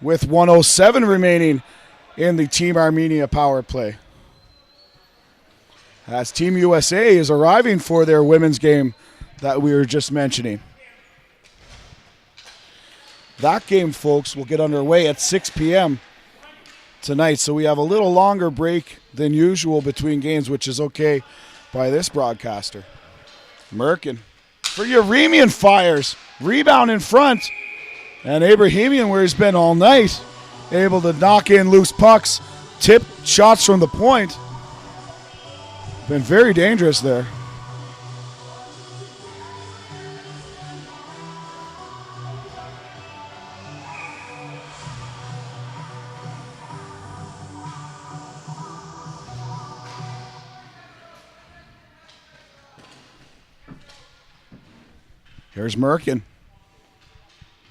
with 1:07 remaining in the Team Armenia power play. As Team USA is arriving for their women's game that we were just mentioning. That game, folks, will get underway at 6 p.m. tonight, so we have a little longer break than usual between games, which is okay by this broadcaster. Merkin for Uremian fires. Rebound in front. And Abrahamian, where he's been all night, able to knock in loose pucks, tip shots from the point. Been very dangerous there. Here's Merkin.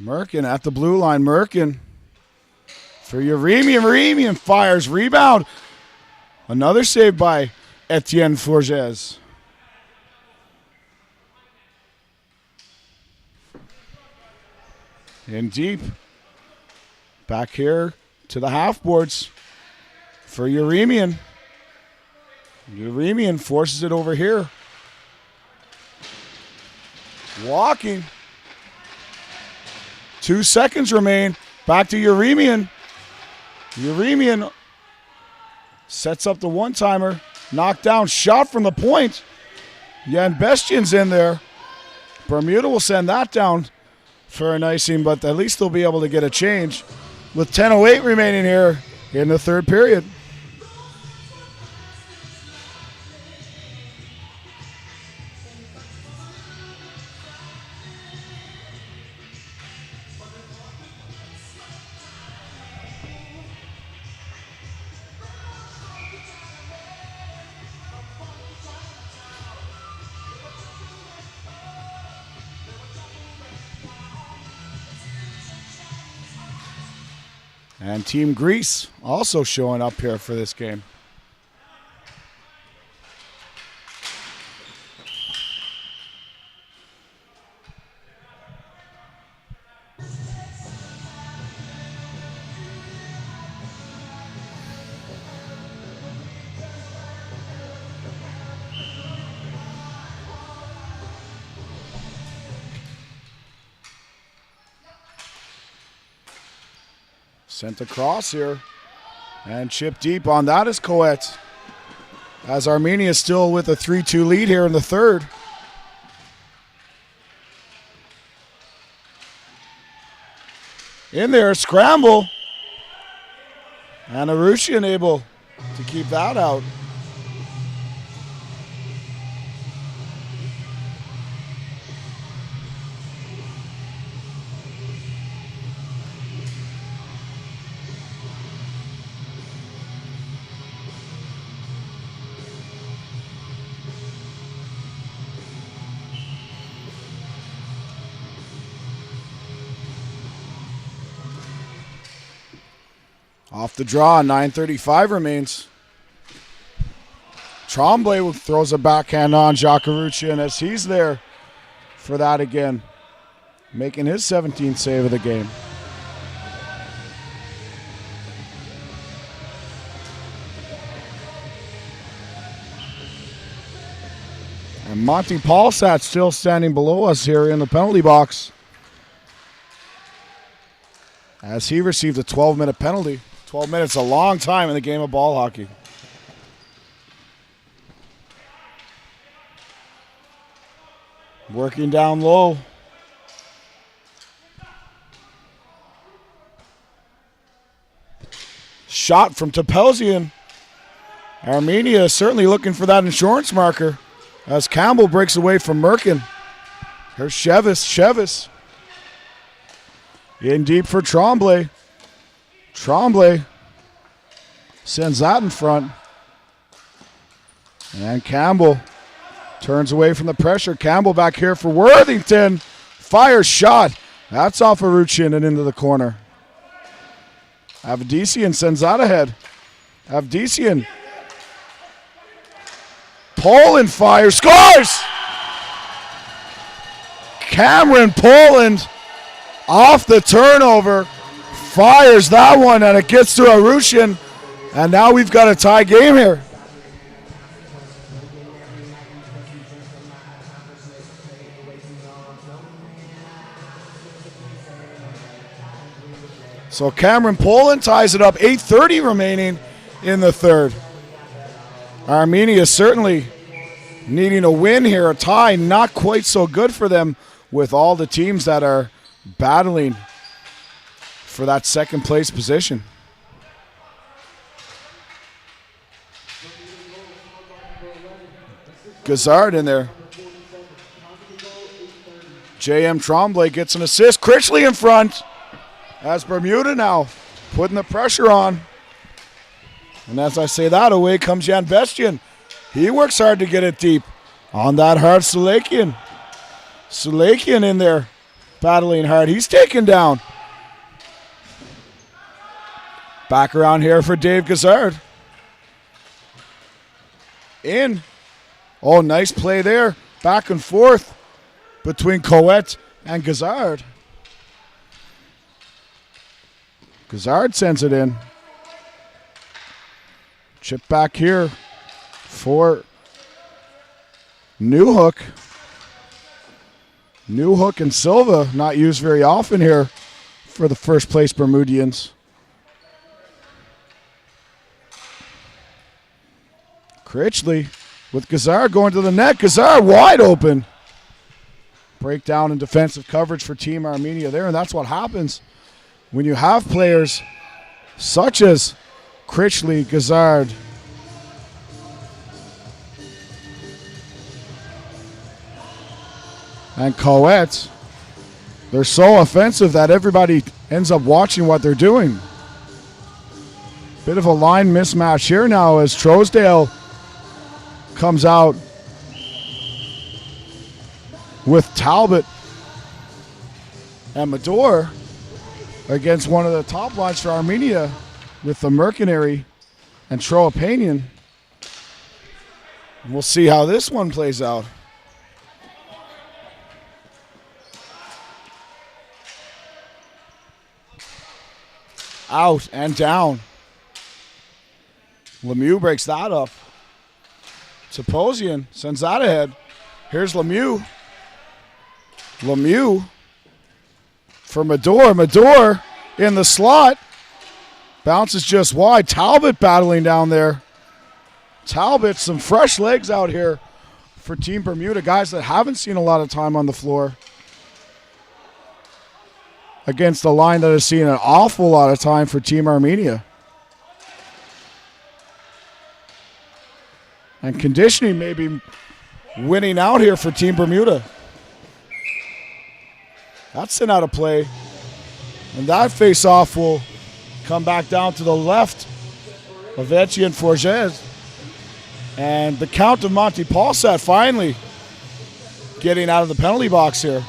Merkin at the blue line. Merkin for Uremian. Uremian fires. Rebound. Another save by Etienne Forges. In deep. Back here to the half boards for Uremian. Uremian forces it over here. Walking. 2 seconds remain. Back to Uremian. Uremian sets up the one-timer. Knocked down. Shot from the point. Jan Bestian's in there. Bermuda will send that down for an icing, but at least they'll be able to get a change with 10:08 remaining here in the third period. And Team Greece also showing up here for this game. Sent across here. And chip deep on that is Coet. As Armenia still with a 3-2 lead here in the third. In there, scramble. And Arushian able to keep that out. Off the draw, 9:35 remains. Tremblay throws a backhand on Jakaruchian as he's there for that again, making his 17th save of the game. And Monty Paulsat still standing below us here in the penalty box as he received a 12-minute penalty. 12 minutes, a long time in the game of ball hockey. Working down low. Shot from Topelzian. Armenia is certainly looking for that insurance marker as Campbell breaks away from Merkin. Here's Chevis. In deep for Tremblay. Tremblay sends that in front. And Campbell turns away from the pressure. Campbell back here for Worthington. Fire shot. That's off Aruchian and into the corner. Avdisian sends that ahead. Avdisian. Poland fires. Scores! Cameron Poland off the turnover. Fires that one and it gets to Aruchian. And now we've got a tie game here. So Cameron Poland ties it up, 8:30 remaining in the third. Armenia certainly needing a win here, a tie, not quite so good for them with all the teams that are battling for that second place position. Gazard in there. J.M. Tremblay gets an assist. Critchley in front. As Bermuda now putting the pressure on. And as I say that, away comes Jan Bestian. He works hard to get it deep. On that hard, Sulakian. Sulakian in there battling hard. He's taken down. Back around here for Dave Gazard. In. Oh, nice play there. Back and forth between Coet and Gazard. Gazard sends it in. Chip back here for Newhook. Newhook and Silva not used very often here for the first place Bermudians. Critchley with Gazard going to the net. Gazard wide open. Breakdown in defensive coverage for Team Armenia there, and that's what happens when you have players such as Critchley, Gazard, and Coet. They're so offensive that everybody ends up watching what they're doing. Bit of a line mismatch here now as Trousdale comes out with Talbot and Mador against one of the top lines for Armenia with the Mercenary and Troopanian. We'll see how this one plays out. Out and down. Lemieux breaks that up. Toposian sends that ahead. Here's Lemieux. Lemieux for Mador. Mador in the slot. Bounces just wide. Talbot battling down there. Talbot, some fresh legs out here for Team Bermuda. Guys that haven't seen a lot of time on the floor. Against a line that has seen an awful lot of time for Team Armenia. And conditioning may be winning out here for Team Bermuda. That's sent out of play. And that face-off will come back down to the left of Etienne Forges. And the count of Monty Paulsat finally getting out of the penalty box here.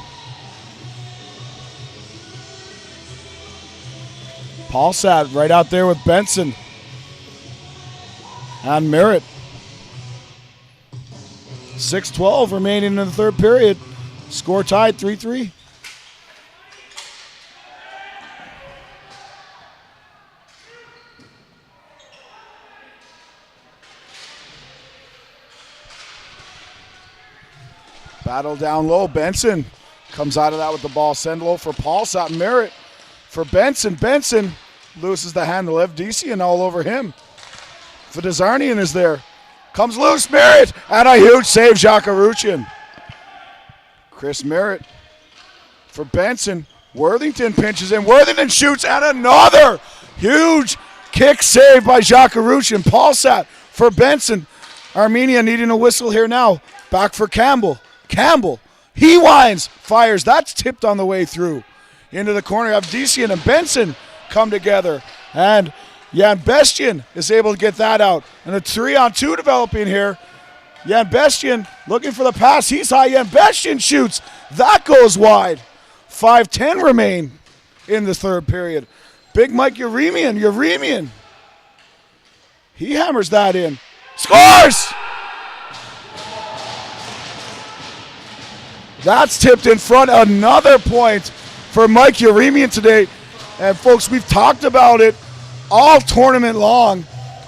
Paulsat right out there with Benson and Merritt. 6:12 remaining in the third period. Score tied 3-3. Battle down low. Benson comes out of that with the ball. Send low for Paulsat. Merritt for Benson. Benson loses the handle. Evdisian all over him. Fidazarnian is there. Comes loose. Merritt. And a huge save. Jakaruchian. Chris Merritt for Benson. Worthington pinches in. Worthington shoots. And another huge kick save by Jakaruchian. Paulsat for Benson. Armenia needing a whistle here now. Back for Campbell. Campbell, he winds, fires. That's tipped on the way through. Into the corner. Evdisian and Benson come together. And Jan Bestian is able to get that out. And a 3-on-2 developing here. Jan Bestian looking for the pass. He's high. Jan Bestian shoots. That goes wide. 5:10 remain in the third period. Big Mike Uremian. He hammers that in. Scores! That's tipped in front. Another point for Mike Uremian today. And folks, we've talked about it all tournament long.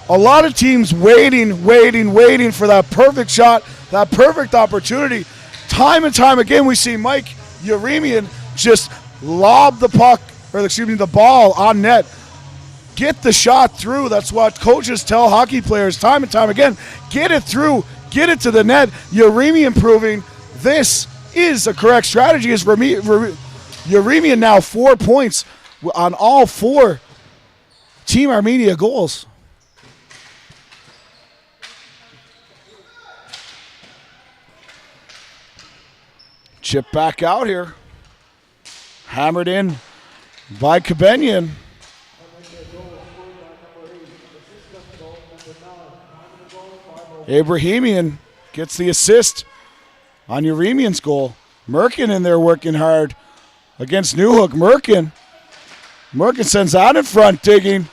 A lot of teams waiting for that perfect shot, that perfect opportunity. Time and time again, we see Mike Uremian just lob the puck, or the ball on net. Get the shot through. That's what coaches tell hockey players time and time again. Get it through. Get it to the net. Uremian proving this is a correct strategy. Is Uremian now 4 points on all 4 Team Armenia goals. Chip back out here. Hammered in by Kabenian. Abrahamian gets the assist on Uremian's goal. Merkin in there working hard against Newhook. Merkin sends out in front, digging.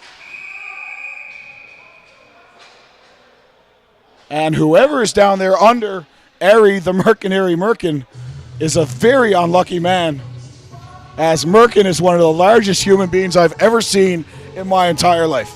And whoever is down there under Ari, the Mercenary Merkin, is a very unlucky man, as Merkin is one of the largest human beings I've ever seen in my entire life.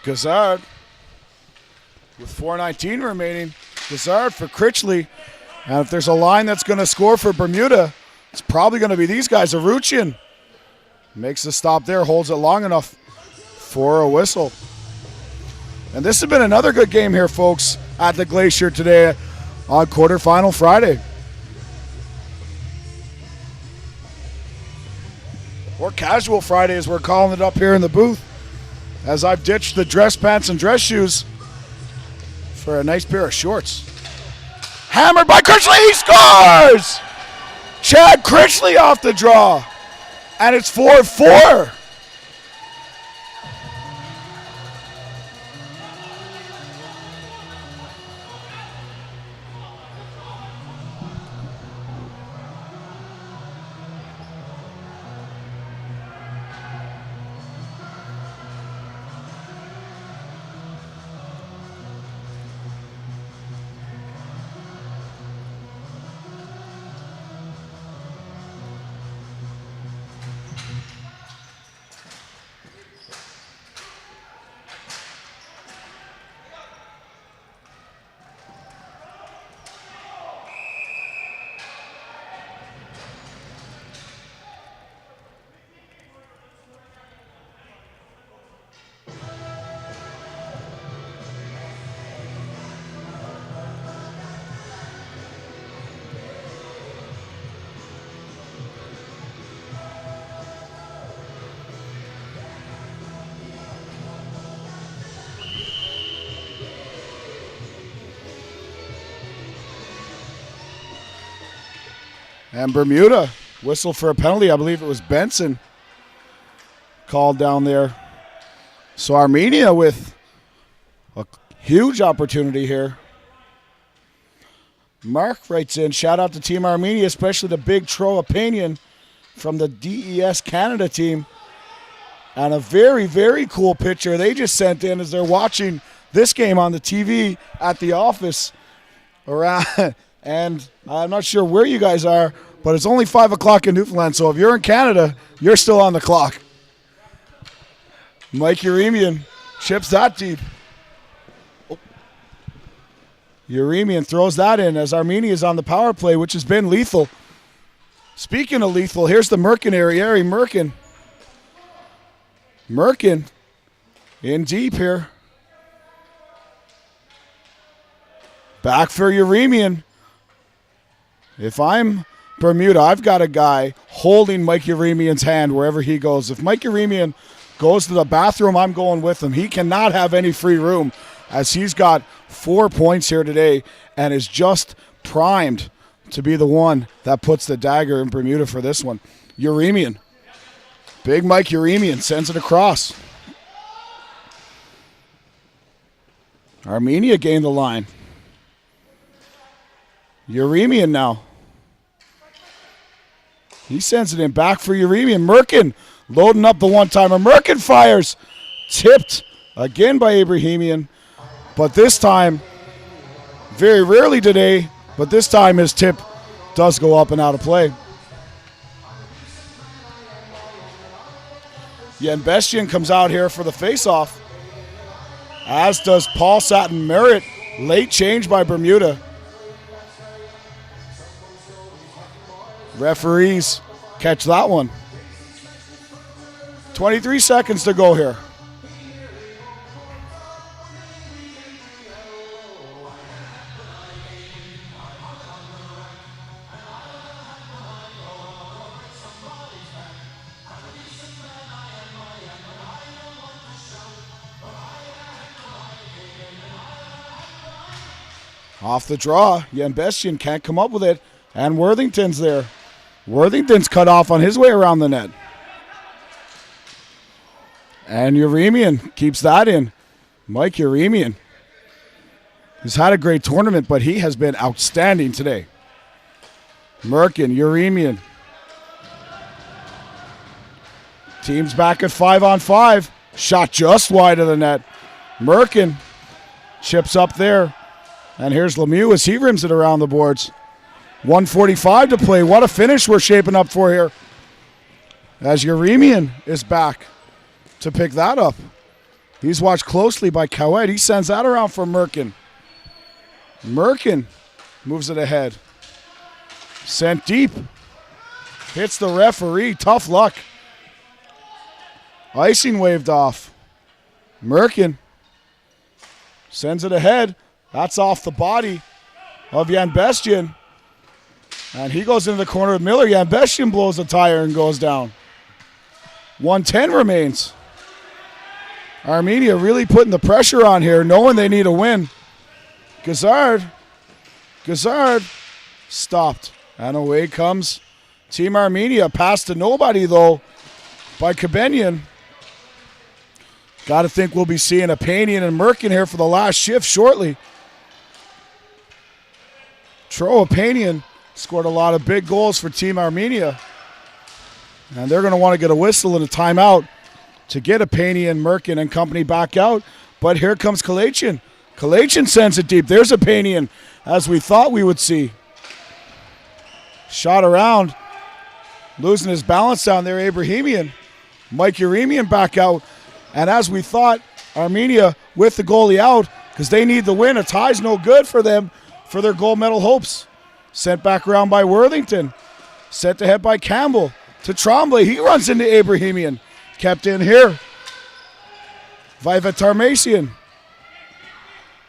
Gazard with 4:19 remaining. Gazard for Critchley. And if there's a line that's going to score for Bermuda, it's probably going to be these guys. Aruchian makes the stop there, holds it long enough for a whistle. And this has been another good game here, folks, at the Glacier today on quarterfinal Friday. Or casual Friday, as we're calling it up here in the booth, as I've ditched the dress pants and dress shoes for a nice pair of shorts. Hammered by Critchley, he scores! Chad Critchley off the draw. And it's 4-4. And Bermuda whistle for a penalty. I believe it was Benson. called down there. So Armenia with a huge opportunity here. Mark writes in, shout out to Team Armenia, especially the big Tro Opinion from the DES Canada team. And a very, very cool picture they just sent in as they're watching this game on the TV at the office. And I'm not sure where you guys are, but it's only 5 o'clock in Newfoundland, so if you're in Canada, you're still on the clock. Mike Uremian chips that deep. Uremian throws that in as Armenia is on the power play, which has been lethal. Speaking of lethal, here's the Merkin area. Merkin in deep here. Back for Uremian. If I'm Bermuda, I've got a guy holding Mike Uremian's hand wherever he goes. If Mike Uremian goes to the bathroom, I'm going with him. He cannot have any free room as he's got 4 points here today and is just primed to be the one that puts the dagger in Bermuda for this one. Uremian. Big Mike Uremian sends it across. Armenia gained the line. Uremian now. He sends it in back for Uremian. Merkin loading up the one-timer. Merkin fires. Tipped again by Abrahamian. But this time, very rarely today, but this time his tip does go up and out of play. Bestian comes out here for the face-off, as does Paul Satin Merritt. Late change by Bermuda. Referees catch that one. 23 seconds to go here. Off the draw, Bestian can't come up with it, and Worthington's there. Worthington's cut off on his way around the net. And Uremian keeps that in. Mike Uremian has had a great tournament, but he has been outstanding today. Merkin, Uremian. Team's back at 5-on-5. Shot just wide of the net. Merkin chips up there. And here's Lemieux as he rims it around the boards. 1:45 to play. What a finish we're shaping up for here. As Uremian is back to pick that up. He's watched closely by Cowett. He sends that around for Merkin. Merkin moves it ahead. Sent deep. Hits the referee. Tough luck. Icing waved off. Merkin sends it ahead. That's off the body of Bestian. And he goes into the corner with Miller. Bestian blows the tire and goes down. 1:10 remains. Armenia really putting the pressure on here, knowing they need a win. Gazard stopped. And away comes Team Armenia. Pass to nobody, though, by Kabenian. Got to think we'll be seeing a Panian and Merkin here for the last shift shortly. Tro Opanian scored a lot of big goals for Team Armenia. And they're going to want to get a whistle and a timeout to get Opanian, Merkin, and company back out. But here comes Kalachian. Kalachian sends it deep. There's Opanian, as we thought we would see. Shot around. Losing his balance down there, Abrahamian. Mike Uremian back out. And as we thought, Armenia with the goalie out, because they need the win. A tie's no good for them for their gold medal hopes. Sent back around by Worthington. Sent ahead by Campbell to Tremblay. He runs into Abrahamian. Kept in here. Vivatarmasian.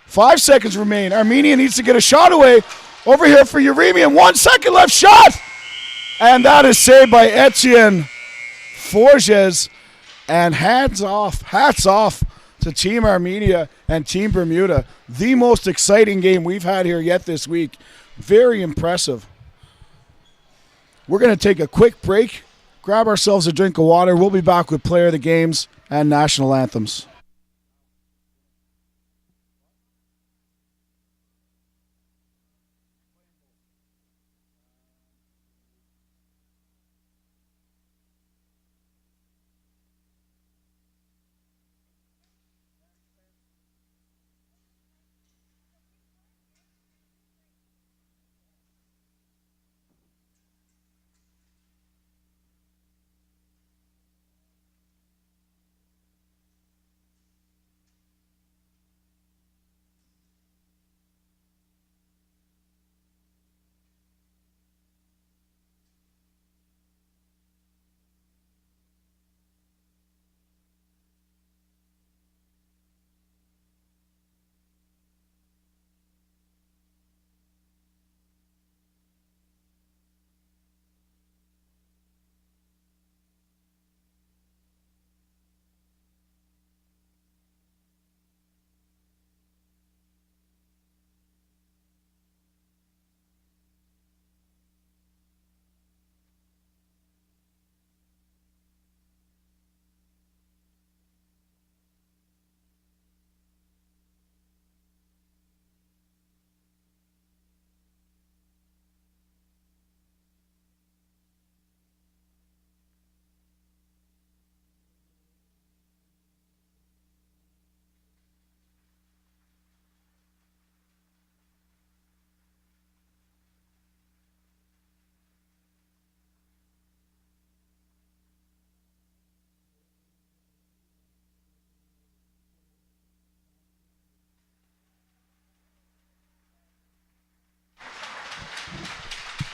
5 seconds remain. Armenia needs to get a shot away. Over here for Uremian. 1 second left. Shot! And that is saved by Etienne Forges. And hats off to Team Armenia and Team Bermuda. The most exciting game we've had here yet this week. Very impressive. We're going to take a quick break, grab ourselves a drink of water. We'll be back with player of the games and national anthems.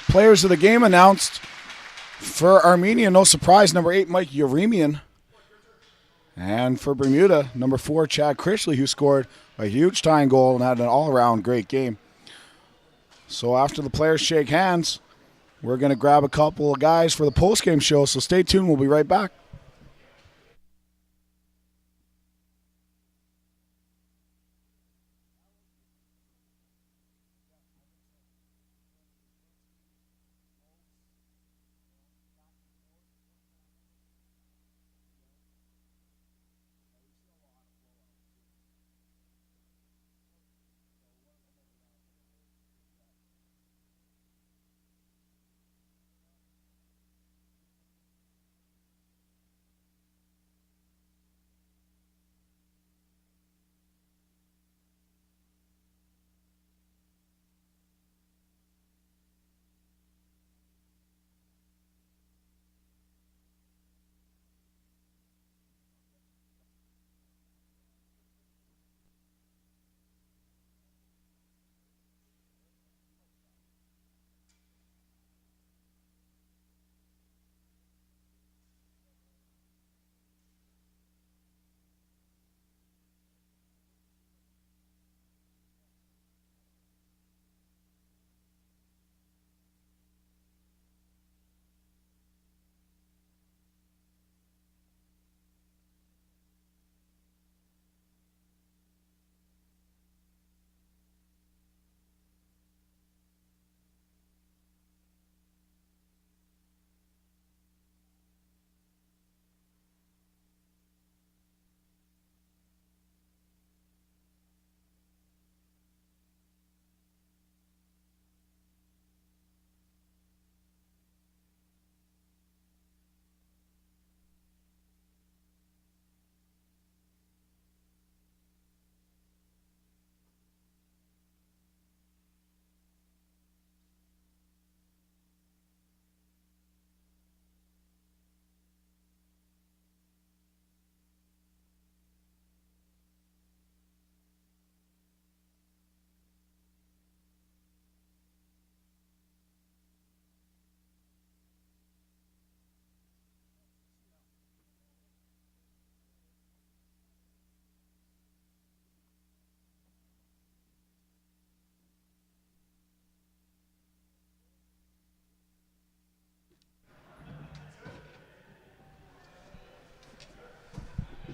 Players of the game announced. For Armenia, no surprise, number 8, Mike Yeremian. And for Bermuda, number 4, Chad Crishley, who scored a huge tying goal and had an all-around great game. So after the players shake hands, we're going to grab a couple of guys for the post-game show. So stay tuned. We'll be right back.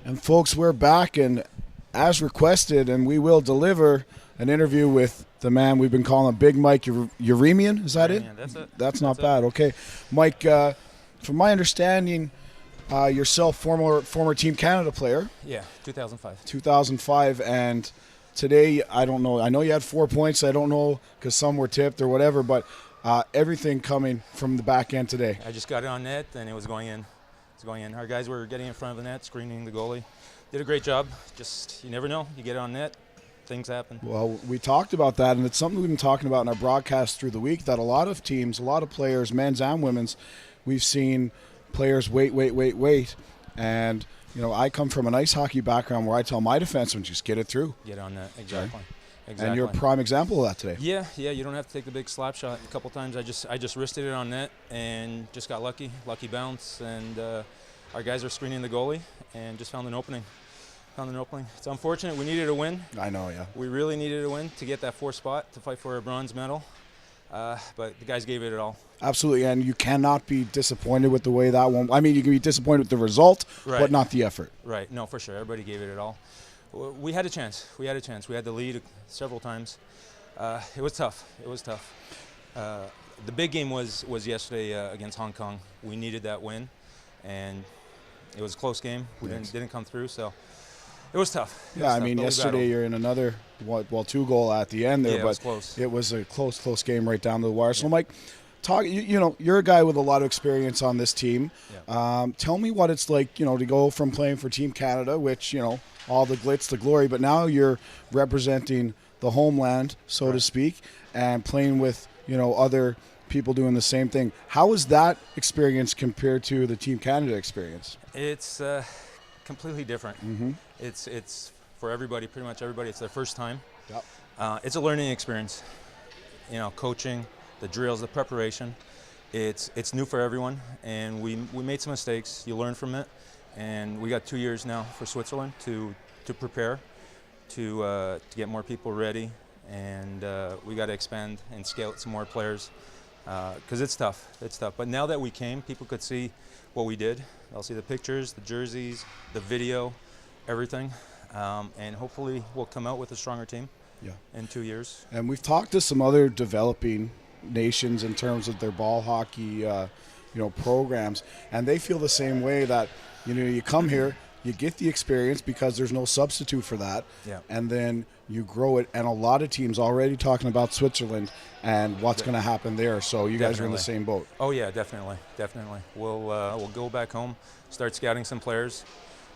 And folks, we're back, and as requested, and we will deliver an interview with the man we've been calling Big Mike Yeremian. Is that it? Yeah, that's it. That's not bad. Okay, Mike, From my understanding, yourself, former Team Canada player. Yeah, 2005. 2005, and today, I don't know. I know you had 4 points. I don't know because some were tipped or whatever, but everything coming from the back end today. I just got it on net, and it was going in. Our guys were getting in front of the net, screening the goalie. Did a great job. Just, you never know. You get it on net, things happen. Well, we talked about that, and it's something we've been talking about in our broadcast through the week, that a lot of teams, a lot of players, men's and women's, we've seen players wait. And, I come from an ice hockey background where I tell my defensemen, just get it through. Get on net, exactly. And you're a prime example of that today. Yeah, you don't have to take the big slap shot. A couple times I just wristed it on net and just got lucky bounce, and our guys are screening the goalie and just found an opening. It's unfortunate. We needed a win. I know, yeah. We really needed a win to get that 4th spot to fight for a bronze medal, but the guys gave it all. Absolutely, and you cannot be disappointed with the way that one. I mean, you can be disappointed with the result, right, but not the effort. Right. No, for sure. Everybody gave it all. We had a chance. We had the lead several times. It was tough. The big game was yesterday against Hong Kong. We needed that win, and it was a close game. We didn't come through, so it was tough. I mean, yesterday you're in another 2-goal at the end there, but it was close. It was a close game right down to the wire. So, Mike, you're a guy with a lot of experience on this team. Yeah. Tell me what it's like, to go from playing for Team Canada, which, all the glitz, the glory, but now you're representing the homeland, so to speak, and playing with, other people doing the same thing. How is that experience compared to the Team Canada experience? It's completely different. Mm-hmm. It's for everybody, pretty much everybody. It's their first time. Yep. It's a learning experience. Coaching, the drills, the preparation. It's new for everyone, and we made some mistakes. You learn from it. And we got 2 years now for Switzerland to prepare, to get more people ready, and we got to expand and scale some more players, because it's tough. But now that we came, people could see what we did. They'll see the pictures, the jerseys, the video, everything, and hopefully we'll come out with a stronger team in 2 years. And we've talked to some other developing nations in terms of their ball hockey programs, and they feel the same way, that you come here, you get the experience because there's no substitute for that, and then you grow it. And a lot of teams already talking about Switzerland and what's going to happen there. So you guys are in the same boat. Oh yeah, definitely. We'll go back home, start scouting some players,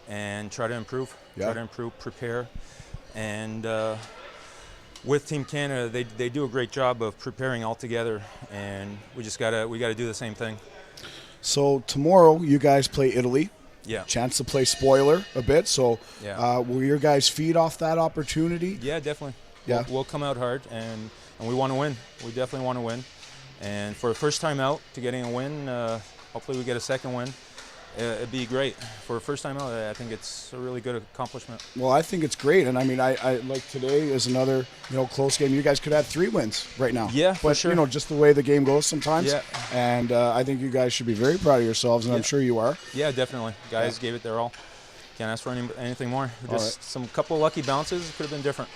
and try to improve, prepare, and with Team Canada, they do a great job of preparing all together, and we gotta do the same thing. So tomorrow you guys play Italy. Yeah. Chance to play spoiler a bit. So will your guys feed off that opportunity? Yeah, definitely. Yeah. We'll come out hard, and we want to win. We definitely want to win. And for the first time out to getting a win, hopefully we get a second win. It'd be great. For a first time out, I think it's a really good accomplishment. Well, I think it's great. And I mean, I like today is another, close game. You guys could have 3 wins right now. Yeah, for sure. But, just the way the game goes sometimes. Yeah. And I think you guys should be very proud of yourselves, and I'm sure you are. Yeah, definitely. Guys gave it their all. Can't ask for anything more. Just some couple of lucky bounces. Could have been different.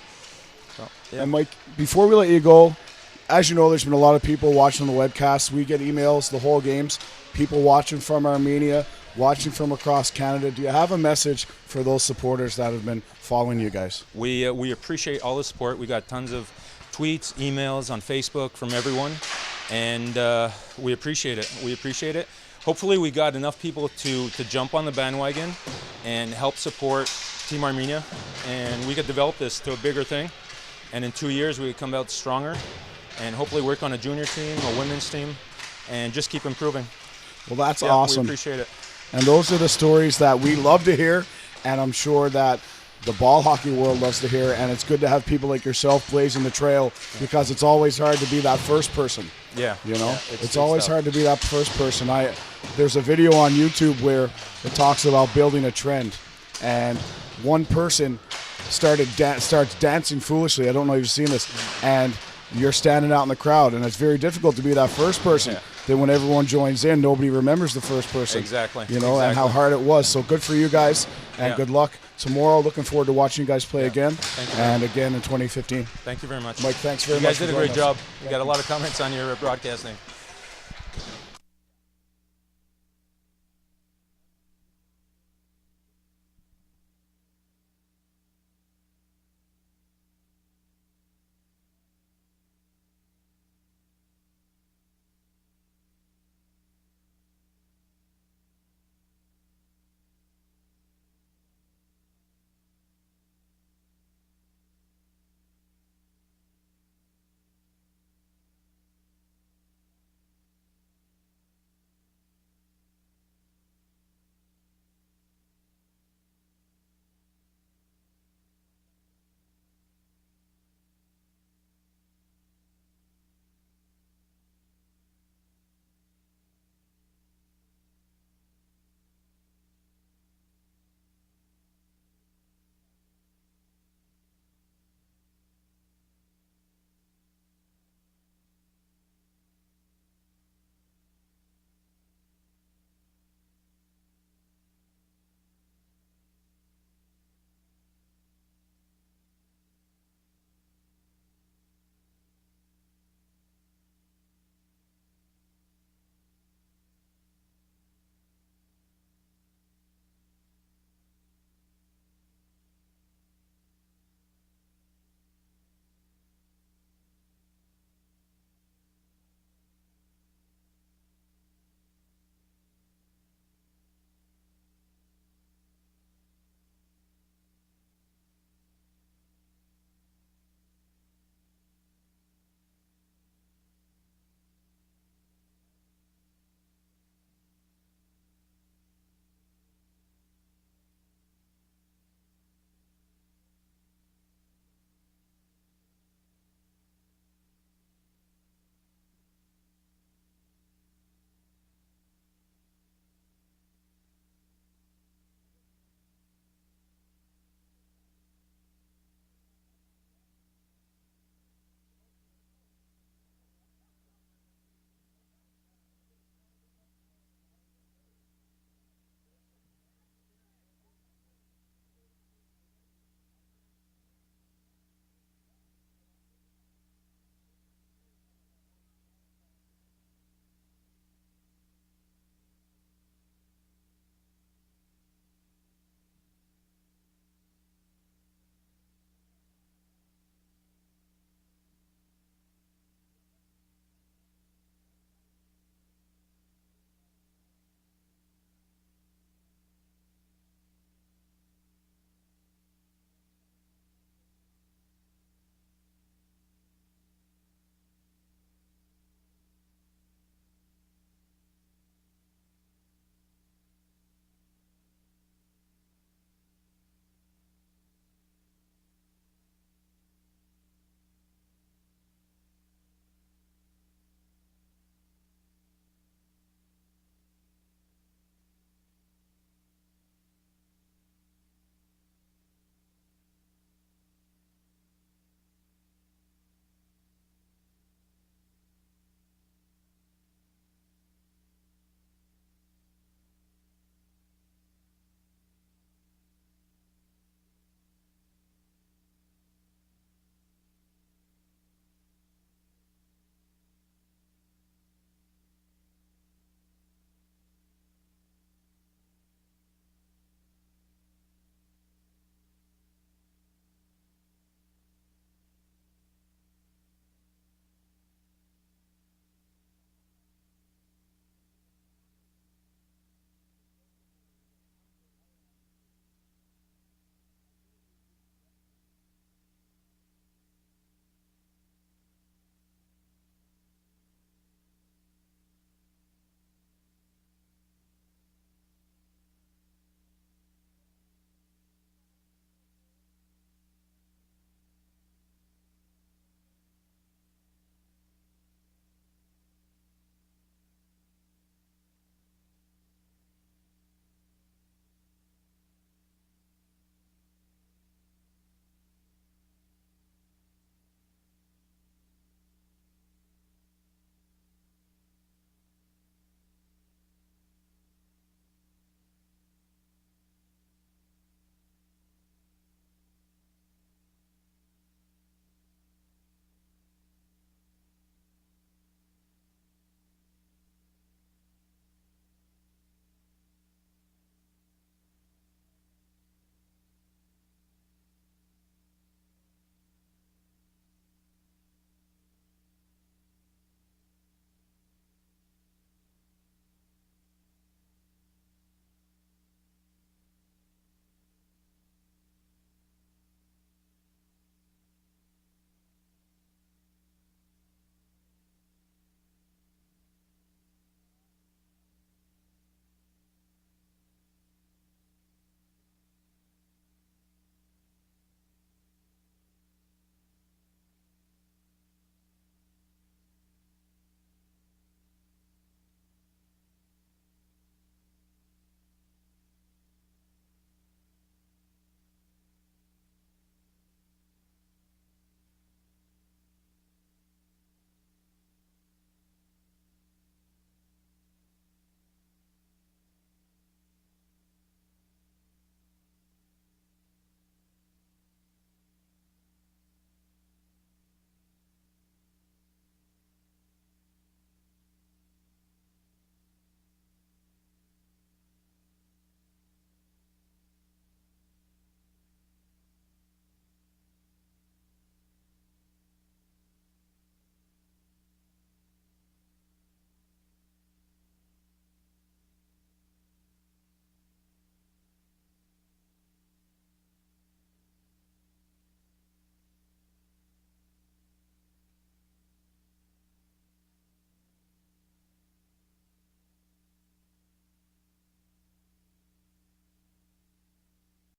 So, yeah. And Mike, before we let you go, as you know, there's been a lot of people watching the webcast. We get emails the whole games. People watching from Armenia, watching from across Canada. Do you have a message for those supporters that have been following you guys? We appreciate all the support. We got tons of tweets, emails on Facebook from everyone, and we appreciate it. Hopefully we got enough people to jump on the bandwagon and help support Team Armenia, and we could develop this to a bigger thing, and in 2 years we could come out stronger and hopefully work on a junior team, a women's team, and just keep improving. Well, that's awesome. We appreciate it. And those are the stories that we love to hear, and I'm sure that the ball hockey world loves to hear, and it's good to have people like yourself blazing the trail, because it's always hard to be that first person. Yeah. It's always hard to be that first person. There's a video on YouTube where it talks about building a trend, and one person starts dancing foolishly. I don't know if you've seen this, and you're standing out in the crowd, and it's very difficult to be that first person. Yeah. Then when everyone joins in, nobody remembers the first person. Exactly. And how hard it was. So good for you guys, and good luck tomorrow. Looking forward to watching you guys play again, and again in 2015. Thank you very much. Mike, thanks very much. You guys did a great job. You got a lot of comments on your broadcasting.